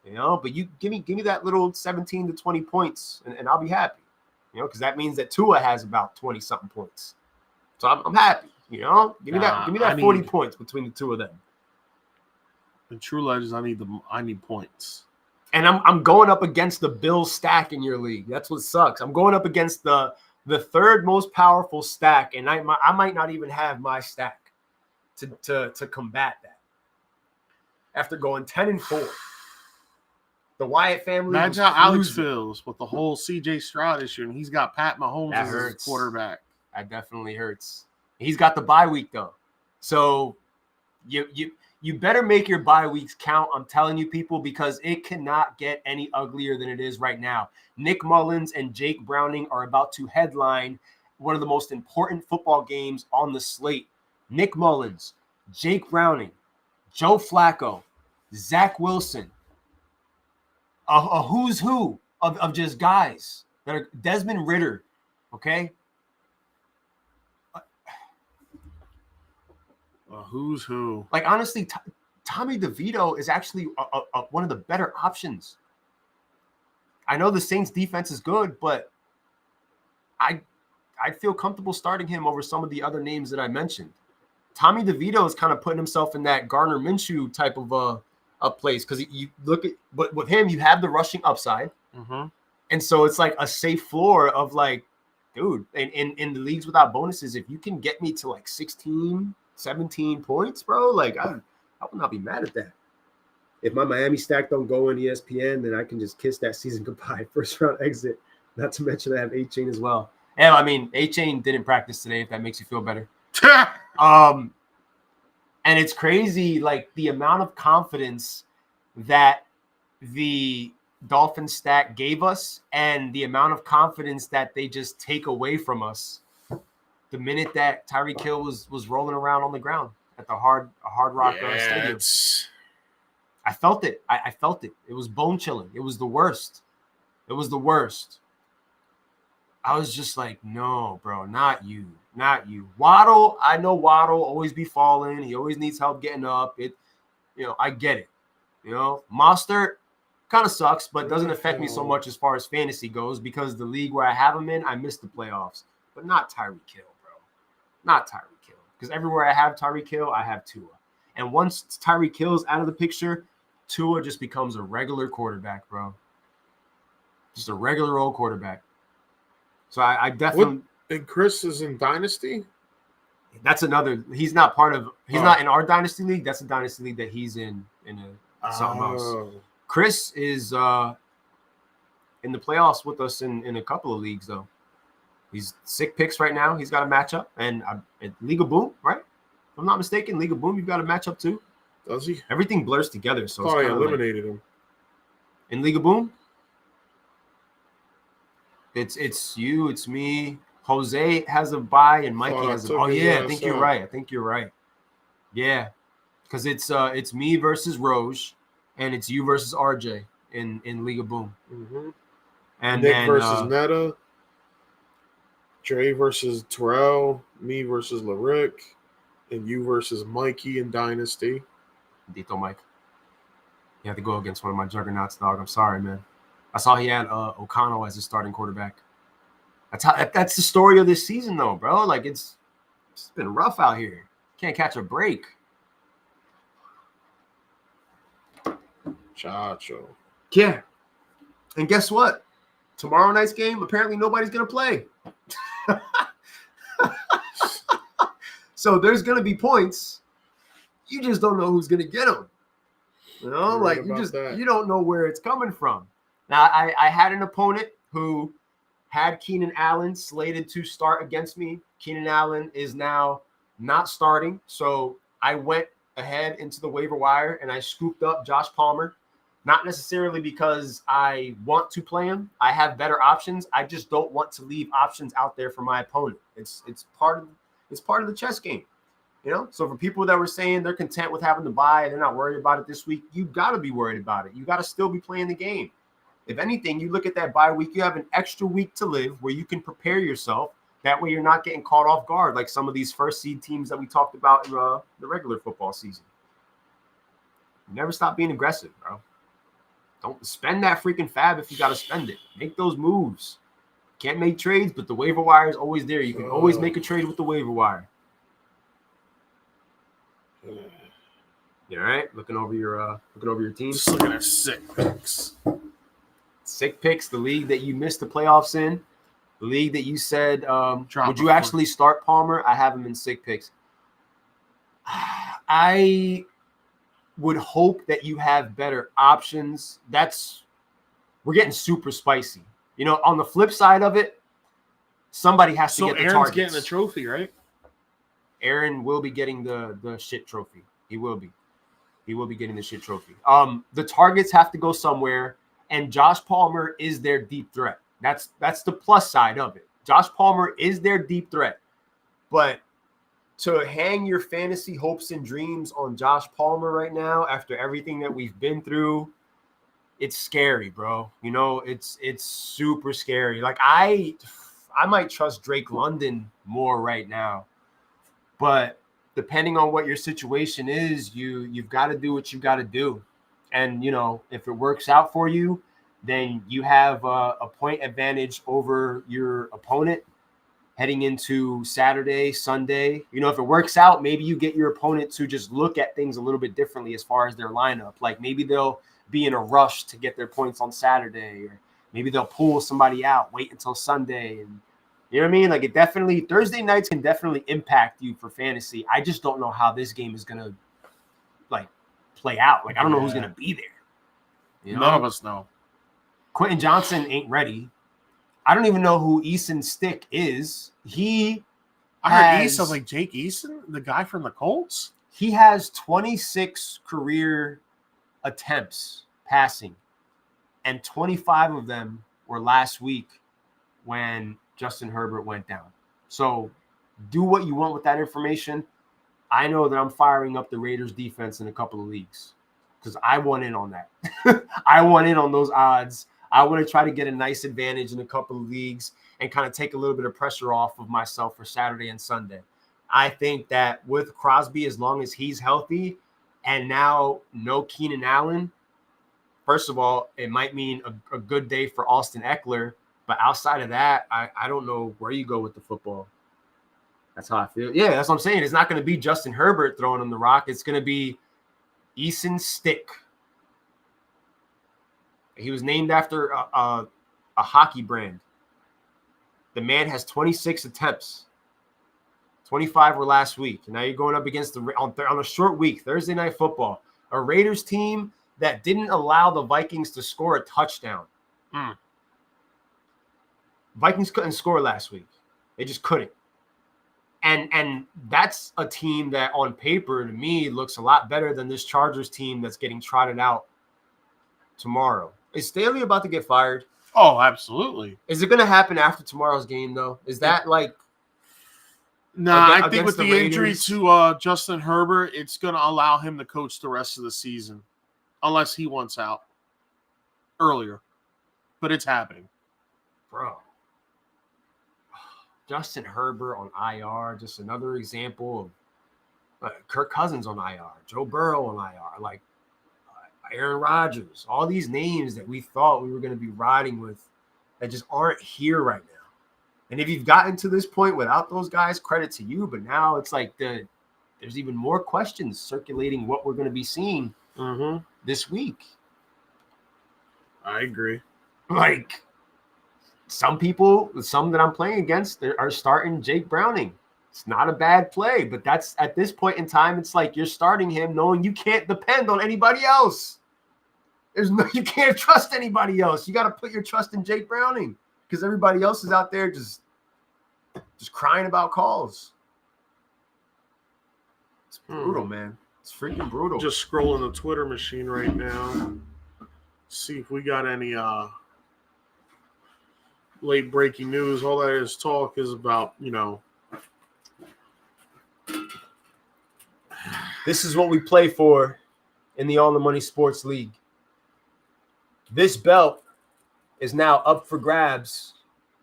You know, but you give me that little 17 to 20 points and I'll be happy. You know, because that means that Tua has about 20-something points. So I'm happy, you know? Give me that 40 points between the two of them. In True Legends, I need points. And I'm going up against the Bills stack in your league. That's what sucks. I'm going up against the third most powerful stack, and I might not even have my stack to combat that. After going 10-4, the Wyatt family. Imagine how Alex feels with the whole C.J. Stroud issue, and he's got Pat Mahomes as his quarterback. That definitely hurts. He's got the bye week though, so you better make your bye weeks count. I'm telling you, people, because it cannot get any uglier than it is right now. Nick Mullins and Jake Browning are about to headline one of the most important football games on the slate. Nick Mullins, Jake Browning, Joe Flacco, Zach Wilson, a who's who of just guys that are Desmond Ridder, okay? Who's who? Like, honestly, Tommy DeVito is actually one of the better options. I know the Saints defense is good, but I'd feel comfortable starting him over some of the other names that I mentioned. Tommy DeVito is kind of putting himself in that Gardner Minshew type of a place because you look at, but with him, you have the rushing upside. Mm-hmm. And so it's like a safe floor of like, dude, in the leagues without bonuses, if you can get me to like 16, 17 points, bro, like I would not be mad at that. If my Miami stack don't go in ESPN, then I can just kiss that season goodbye. First round exit. Not to mention I have A-Chain as well. And I mean, A-Chain didn't practice today, if that makes you feel better. And it's crazy, like the amount of confidence that the Dolphins stack gave us and the amount of confidence that they just take away from us the minute that Tyreek Hill was rolling around on the ground at the Hard Rock Stadium. I felt it. I felt it. It was bone chilling. It was the worst. It was the worst. I was just like, no, bro, not you. Not you. Waddle, I know Waddle always be falling. He always needs help getting up. I get it. Mostert kind of sucks, but doesn't affect me so much as far as fantasy goes because the league where I have him in, I missed the playoffs. But not Tyreek Hill, bro. Not Tyreek Hill. Because everywhere I have Tyreek Hill, I have Tua. And once Tyreek Hill's out of the picture, Tua just becomes a regular quarterback, bro. Just a regular old quarterback. So I definitely. And Chris is in Dynasty? That's another. He's not part of. He's not in our Dynasty league. That's a Dynasty league that he's in something else. Chris is in the playoffs with us in a couple of leagues, though. He's sick picks right now. He's got a matchup. And League of Boom, right? If I'm not mistaken, League of Boom, you've got a matchup too. Does he? Everything blurs together. So I eliminated him. In League of Boom? It's you, it's me. Jose has a bye and Mikey has a. Oh yeah, I think you're right. I think you're right. Yeah, because it's me versus Roj, and it's you versus RJ in League of Boom. Mm-hmm. And Nick then, versus Netta, Dre versus Terrell, me versus Lyric, and you versus Mikey in Dynasty. Dito Mike. You have to go against one of my juggernauts, dog. I'm sorry, man. I saw he had O'Connell as his starting quarterback. That's the story of this season, though, bro. Like it's been rough out here. Can't catch a break. Chacho. Yeah. And guess what? Tomorrow night's game, apparently nobody's gonna play. So there's gonna be points. You just don't know who's gonna get them. You know, like you don't know where it's coming from. Now, I had an opponent who had Keenan Allen slated to start against me. Keenan Allen is now not starting. So I went ahead into the waiver wire and I scooped up Josh Palmer. Not necessarily because I want to play him. I have better options. I just don't want to leave options out there for my opponent. It's part of the chess game. You know, so for people that were saying they're content with having to buy, they're not worried about it this week, you got to be worried about it. You got to still be playing the game. If anything, you look at that bye week, you have an extra week to live where you can prepare yourself. That way you're not getting caught off guard like some of these first seed teams that we talked about in the regular football season. Never stop being aggressive, bro. Don't spend that freaking fab if you got to spend it. Make those moves. Can't make trades, but the waiver wire is always there. You can always make a trade with the waiver wire. You all right? Looking over your team. Just looking at sick picks. Sick picks. The league that you missed the playoffs in. The league that you said, would you actually start Palmer? I have him in sick picks. I would hope that you have better options. We're getting super spicy. You know, on the flip side of it, somebody has to get the targets. So Aaron's getting the trophy, right? Aaron will be getting the shit trophy. He will be. He will be getting the shit trophy. The targets have to go somewhere, and Josh Palmer is their deep threat. That's the plus side of it. Josh Palmer is their deep threat. But to hang your fantasy hopes and dreams on Josh Palmer right now, after everything that we've been through, it's scary, bro. You know, it's super scary. Like I might trust Drake London more right now. But depending on what your situation is, you've got to do what you got to do. And, you know, if it works out for you, then you have a point advantage over your opponent heading into Saturday, Sunday. You know, if it works out, maybe you get your opponent to just look at things a little bit differently as far as their lineup. Like maybe they'll be in a rush to get their points on Saturday, or maybe they'll pull somebody out, wait until Sunday. And you know what I mean? Like Thursday nights can definitely impact you for fantasy. I just don't know how this game is going to like play out. Like, I don't know who's going to be there. You know? None of us know. Quentin Johnson ain't ready. I don't even know who Eason Stick is. I heard Eason, like Jake Eason, the guy from the Colts. He has 26 career attempts passing, and 25 of them were last week when Justin Herbert went down. So do what you want with that information. I know that I'm firing up the Raiders defense in a couple of leagues because I want in on that. I want in on those odds. I want to try to get a nice advantage in a couple of leagues and kind of take a little bit of pressure off of myself for Saturday and Sunday. I think that with Crosby, as long as he's healthy and now no Keenan Allen, first of all, it might mean a good day for Austin Eckler. But outside of that, I don't know where you go with the football. That's how I feel. Yeah, that's what I'm saying. It's not going to be Justin Herbert throwing him the rock. It's going to be Eason Stick. He was named after a hockey brand. The man has 26 attempts. 25 were last week. And now you're going up against on a short week, Thursday Night Football, a Raiders team that didn't allow the Vikings to score a touchdown. Vikings couldn't score last week. They just couldn't. And that's a team that on paper, to me, looks a lot better than this Chargers team that's getting trotted out tomorrow. Is Staley about to get fired? Oh, absolutely. Is it going to happen after tomorrow's game, though? Is that like... Nah, I think with against the the injury Raiders? to Justin Herbert, it's going to allow him to coach the rest of the season, unless he wants out earlier. But it's happening. Bro. Justin Herbert on IR, just another example of Kirk Cousins on IR, Joe Burrow on IR, like Aaron Rodgers, all these names that we thought we were going to be riding with that just aren't here right now. And if you've gotten to this point without those guys, credit to you. But now it's like there's even more questions circulating what we're going to be seeing this week. I agree. Like some people, some that I'm playing against, are starting Jake Browning. It's not a bad play, but that's at this point in time, it's like you're starting him knowing you can't depend on anybody else. You can't trust anybody else. You got to put your trust in Jake Browning because everybody else is out there just crying about calls. It's brutal, man. It's freaking brutal. Just scrolling the Twitter machine right now. See if we got any late breaking news. All that is talk is about, This is what we play for in the On the Money Sports League. This belt is now up for grabs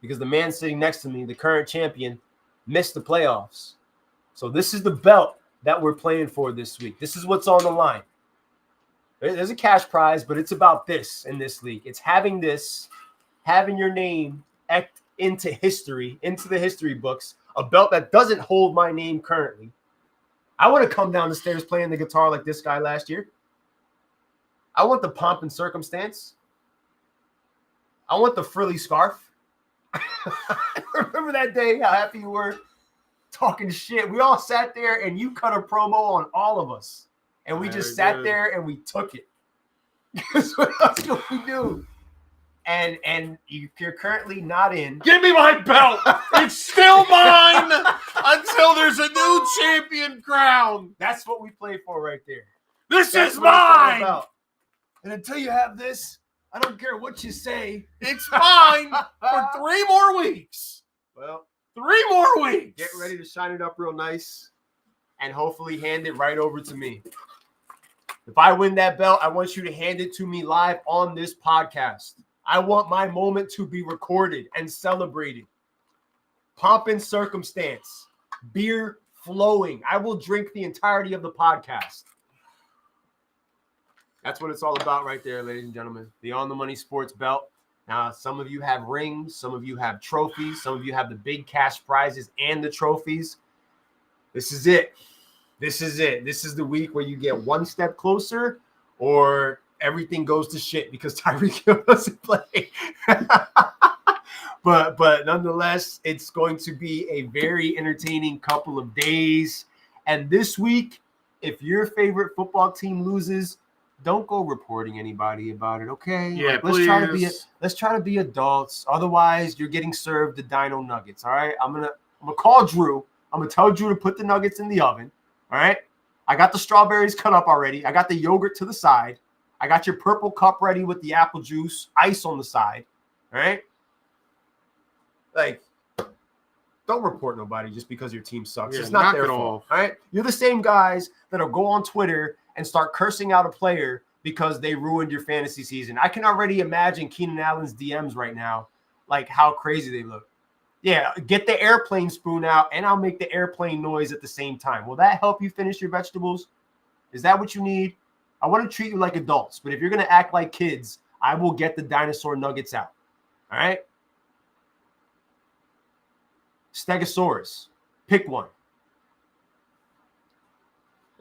because the man sitting next to me, the current champion, missed the playoffs. So this is the belt that we're playing for this week. This is what's on the line. There's a cash prize, but it's about this in this league. It's having your name into history, into the history books, a belt that doesn't hold my name currently. I want to come down the stairs playing the guitar like this guy last year. I want the pomp and circumstance. I want the frilly scarf. Remember that day, how happy you were talking shit? We all sat there and you cut a promo on all of us. And we just sat there and we took it. Because what else can we do? And you're currently not in. Give me my belt. It's still mine until there's a new champion crowned. That's what we play for right there. That's is mine. And until you have this, I don't care what you say. It's mine for 3 more weeks. Well, 3 more weeks. Get ready to shine it up real nice and hopefully hand it right over to me. If I win that belt, I want you to hand it to me live on this podcast. I want my moment to be recorded and celebrated. Pomp and circumstance. Beer flowing. I will drink the entirety of the podcast. That's what it's all about right there, ladies and gentlemen. The On the Money Sports Belt. Now, some of you have rings. Some of you have trophies. Some of you have the big cash prizes and the trophies. This is it. This is it. This is the week where you get one step closer or everything goes to shit because Tyreek Hill doesn't play. But nonetheless, it's going to be a very entertaining couple of days. And this week, if your favorite football team loses, don't go reporting anybody about it, okay? Yeah, like, please. Let's try to be adults. Otherwise, you're getting served the Dino Nuggets, all right? I'm gonna call Drew. I'm gonna tell Drew to put the nuggets in the oven, all right? I got the strawberries cut up already. I got the yogurt to the side. I got your purple cup ready with the apple juice, ice on the side, all right? Like, don't report nobody just because your team sucks. Yeah, it's not their knock it fault, off. all right? You're the same guys that'll go on Twitter and start cursing out a player because they ruined your fantasy season. I can already imagine Keenan Allen's DMs right now, like how crazy they look. Yeah, get the airplane spoon out, and I'll make the airplane noise at the same time. Will that help you finish your vegetables? Is that what you need? I want to treat you like adults, but if you're going to act like kids, I will get the dinosaur nuggets out. All right? Stegosaurus. Pick one.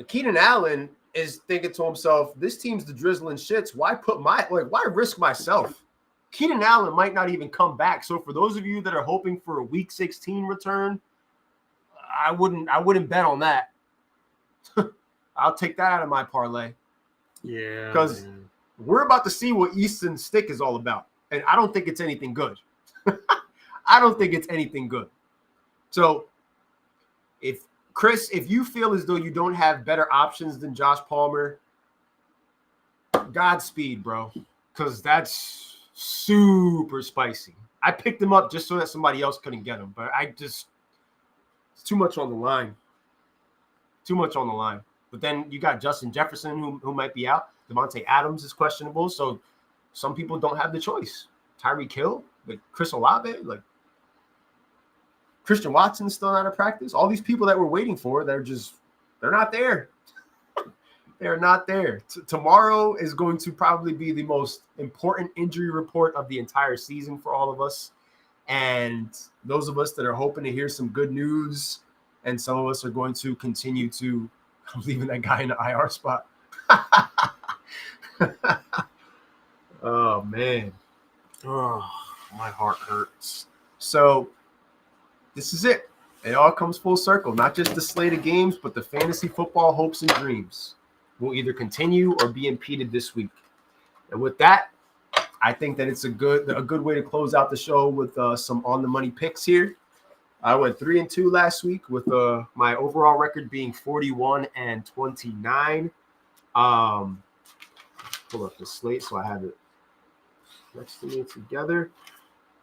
Keenan Allen is thinking to himself, this team's the drizzling shits. Why risk myself? Keenan Allen might not even come back. So for those of you that are hoping for a week 16 return, I wouldn't bet on that. I'll take that out of my parlay. Yeah. Because we're about to see what Easton Stick is all about. And I don't think it's anything good. I don't think it's anything good. So if you feel as though you don't have better options than Josh Palmer, Godspeed, bro. Because that's super spicy. I picked him up just so that somebody else couldn't get him, but it's too much on the line. Too much on the line. But then you got Justin Jefferson who might be out. Devontae Adams is questionable, so some people don't have the choice. Tyreek Hill, like Chris Olave, like Christian Watson's still out of practice. All these people that we're waiting for, they're not there. They're not there. Tomorrow is going to probably be the most important injury report of the entire season for all of us. And those of us that are hoping to hear some good news, and some of us are going to continue to – I'm leaving that guy in the IR spot. Oh, man. Oh, my heart hurts. So this is it. It all comes full circle. Not just the slate of games, but the fantasy football hopes and dreams will either continue or be impeded this week. And with that, I think that it's a good way to close out the show with some on the money picks here. I went 3-2 last week with my overall record being 41-29. Pull up the slate so I have it next to me together.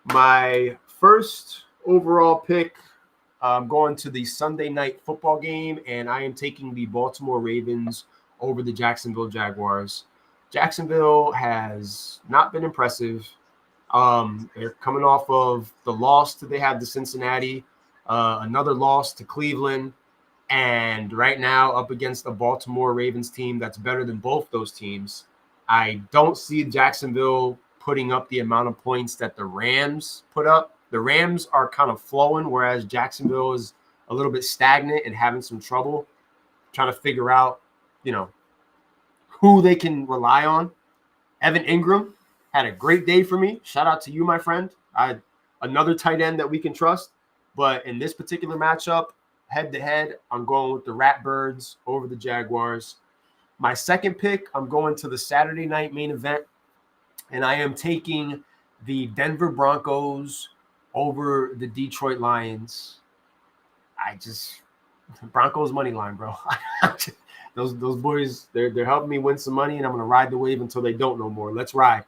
My first overall pick, I'm going to the Sunday night football game, and I am taking the Baltimore Ravens over the Jacksonville Jaguars. Jacksonville has not been impressive. They're coming off of the loss that they had to Cincinnati, another loss to Cleveland, and right now up against a Baltimore Ravens team that's better than both those teams. I don't see Jacksonville putting up the amount of points that the Rams put up. The Rams are kind of flowing, whereas Jacksonville is a little bit stagnant and having some trouble trying to figure out, who they can rely on. Evan Ingram had a great day for me. Shout out to you, my friend. Another tight end that we can trust. But in this particular matchup, head-to-head, I'm going with the Ratbirds over the Jaguars. My second pick, I'm going to the Saturday night main event, and I am taking the Broncos over the Detroit Lions. Broncos money line, bro. Those boys, they're helping me win some money, and I'm going to ride the wave until they don't no more. Let's ride.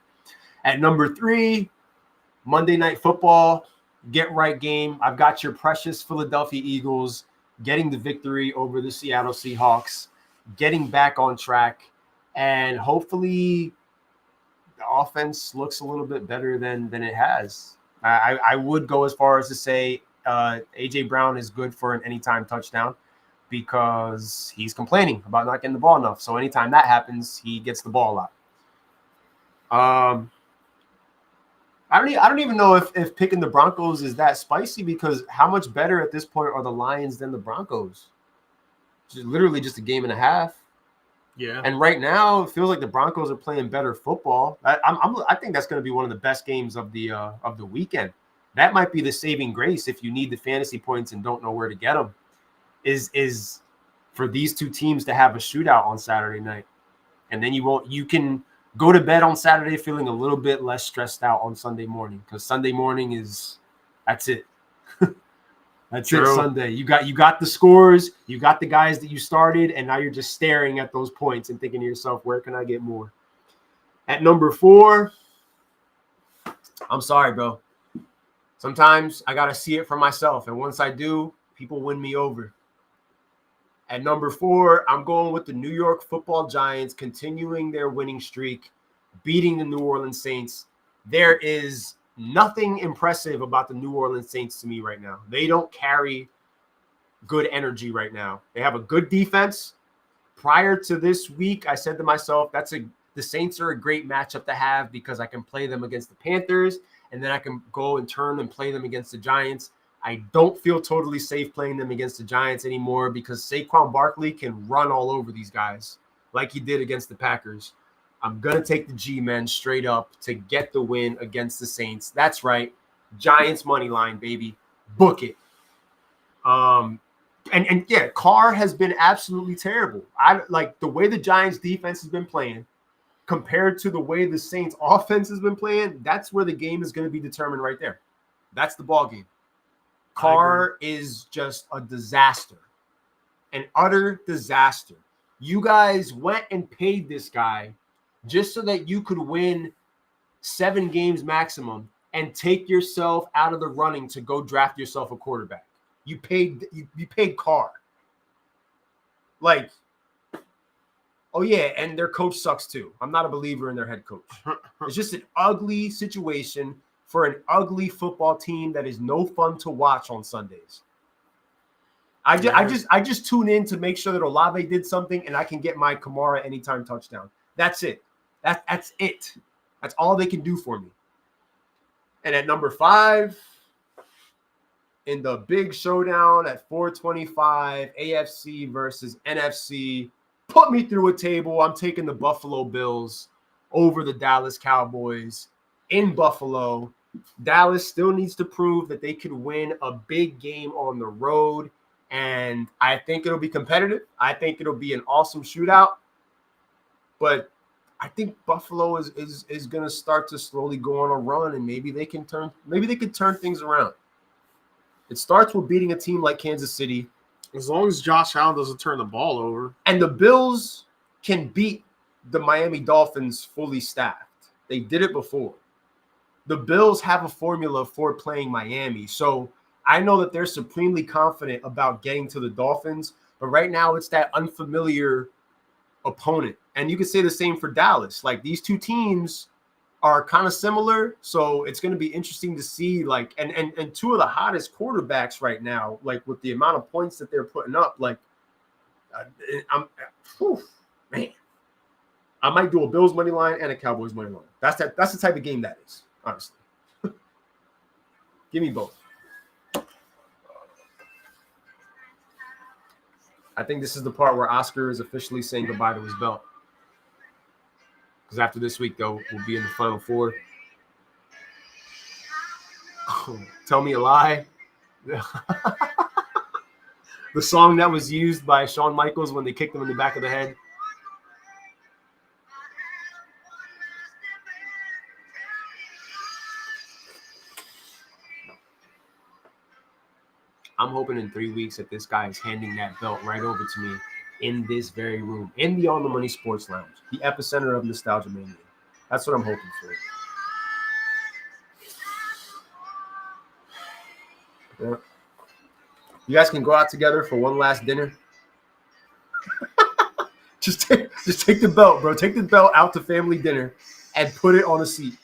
At number 3, Monday Night Football, get right game. I've got your precious Philadelphia Eagles getting the victory over the Seattle Seahawks, getting back on track, and hopefully the offense looks a little bit better than it has. I would go as far as to say A.J. Brown is good for an anytime touchdown, because he's complaining about not getting the ball enough. So anytime that happens, he gets the ball a lot. I don't even know if picking the Broncos is that spicy, because how much better at this point are the Lions than the Broncos? Literally just a game and a half. Yeah. And right now, it feels like the Broncos are playing better football. I think that's going to be one of the best games of the weekend. That might be the saving grace if you need the fantasy points and don't know where to get them. Is for these two teams to have a shootout on Saturday night, and then you can go to bed on Saturday feeling a little bit less stressed out on Sunday morning, because Sunday morning that's it. That's True. it. Sunday, you got the scores, you got the guys that you started, and now you're just staring at those points and thinking to yourself, where can I get more? At number 4, I'm sorry, bro. Sometimes I gotta see it for myself, and once I do, people win me over. At number 4, I'm going with the New York Football Giants, continuing their winning streak, beating the New Orleans Saints. There is nothing impressive about the New Orleans Saints to me right now. They don't carry good energy right now. They have a good defense. Prior to this week, I said to myself, the Saints are a great matchup to have, because I can play them against the Panthers, and then I can go and turn and play them against the Giants. I don't feel totally safe playing them against the Giants anymore, because Saquon Barkley can run all over these guys like he did against the Packers. I'm going to take the G-men straight up to get the win against the Saints. That's right. Giants money line, baby. Book it. And yeah, Carr has been absolutely terrible. I like the way the Giants defense has been playing compared to the way the Saints offense has been playing. That's where the game is going to be determined right there. That's the ball game. Carr is just a disaster, an utter disaster. You guys went and paid this guy just so that you could win 7 games maximum and take yourself out of the running to go draft yourself a quarterback. You paid Carr. Like, oh yeah, and their coach sucks too. I'm not a believer in their head coach. It's just an ugly situation for an ugly football team that is no fun to watch on Sundays. I just tune in to make sure that Olave did something and I can get my Kamara anytime touchdown. That's it. That's it. That's all they can do for me. And at number 5, in the big showdown at 425, AFC versus NFC, put me through a table. I'm taking the Buffalo Bills over the Dallas Cowboys in Buffalo. Dallas still needs to prove that they could win a big game on the road. And I think it'll be competitive. I think it'll be an awesome shootout. But I think Buffalo is going to start to slowly go on a run, and maybe they could turn things around. It starts with beating a team like Kansas City. As long as Josh Allen doesn't turn the ball over. And the Bills can beat the Miami Dolphins fully staffed. They did it before. The Bills have a formula for playing Miami. So I know that they're supremely confident about getting to the Dolphins, but right now it's that unfamiliar opponent. And you could say the same for Dallas. Like, these two teams are kind of similar, so it's going to be interesting to see, like, and two of the hottest quarterbacks right now, like, with the amount of points that they're putting up, like, man, I might do a Bills money line and a Cowboys money line. That's the type of game that is, honestly. Give me both. I think this is the part where Oscar is officially saying goodbye to his belt. Because after this week, though, we'll be in the Final Four. Oh, tell me a lie. The song that was used by Shawn Michaels when they kicked him in the back of the head. I'm hoping in 3 weeks that this guy is handing that belt right over to me in this very room, in the On the Money Sports Lounge, the epicenter of Nostalgia Mania. That's what I'm hoping for. Yeah. You guys can go out together for one last dinner. just take the belt, bro. Take the belt out to family dinner and put it on a seat.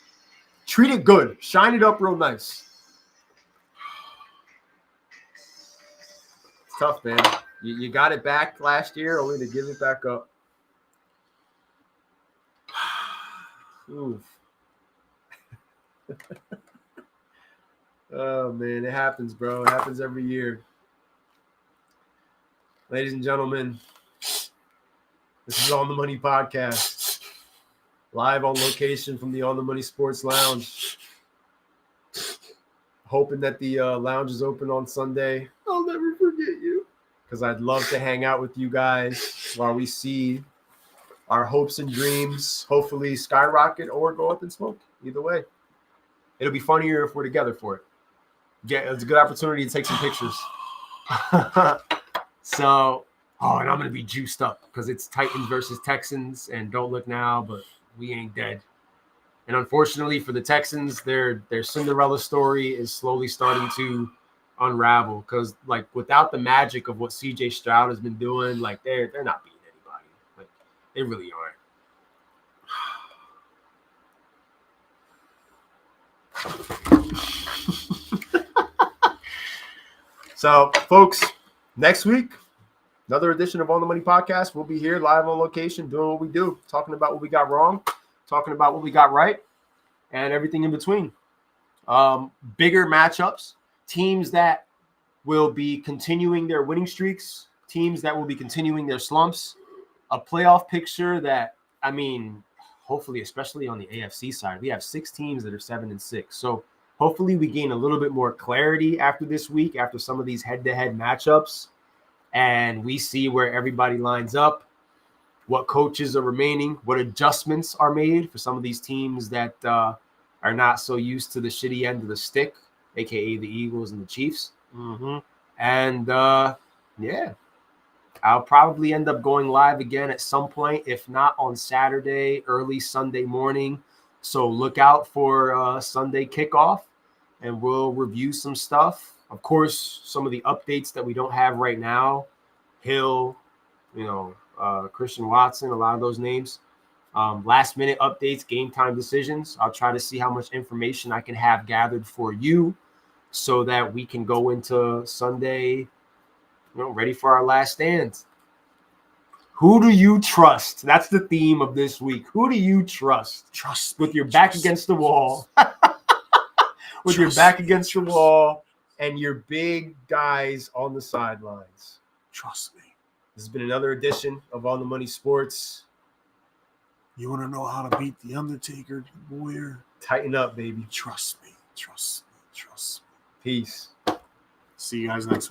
Treat it good. Shine it up real nice. It's tough, man. You got it back last year, only to give it back up. Oof. Oh, man, it happens, bro. It happens every year. Ladies and gentlemen, this is On the Money Podcast, live on location from the On the Money Sports Lounge. Hoping that the lounge is open on Sunday. I'll never forget you. Because I'd love to hang out with you guys while we see our hopes and dreams hopefully skyrocket or go up in smoke. Either way. It'll be funnier if we're together for it. Yeah, it's a good opportunity to take some pictures. So, and I'm going to be juiced up because it's Titans versus Texans, and don't look now, but we ain't dead. And unfortunately for the Texans, their Cinderella story is slowly starting to unravel because, like, without the magic of what CJ Stroud has been doing, like, they're not beating anybody. Like, they really aren't. So, folks, next week, another edition of On the Money Podcast. We'll be here live on location doing what we do, talking about what we got wrong, talking about what we got right, and everything in between. Bigger matchups, teams that will be continuing their winning streaks, teams that will be continuing their slumps, a playoff picture that, I mean, hopefully, especially on the AFC side, we have 6 teams that are 7-6. So hopefully we gain a little bit more clarity after this week, after some of these head-to-head matchups, and we see where everybody lines up, what coaches are remaining, what adjustments are made for some of these teams that are not so used to the shitty end of the stick, aka the Eagles and the Chiefs. Mm-hmm. And yeah, I'll probably end up going live again at some point, if not on Saturday, early Sunday morning, So look out for Sunday kickoff, and we'll review some stuff. Of course, some of the updates that we don't have right now, Hill, Christian Watson, a lot of those names. Last minute updates, game time decisions. I'll try to see how much information I can have gathered for you so that we can go into Sunday, ready for our last stand. Who do you trust? That's the theme of this week. Who do you trust? Trust with me, your back trust against the wall. With your Trust back me, against the trust wall and your big guys on the sidelines. Trust me. This has been another edition of On the Money Sports. You want to know how to beat The Undertaker, Warrior? Tighten up, baby. Trust me. Trust me. Trust me. Peace. See you guys next week.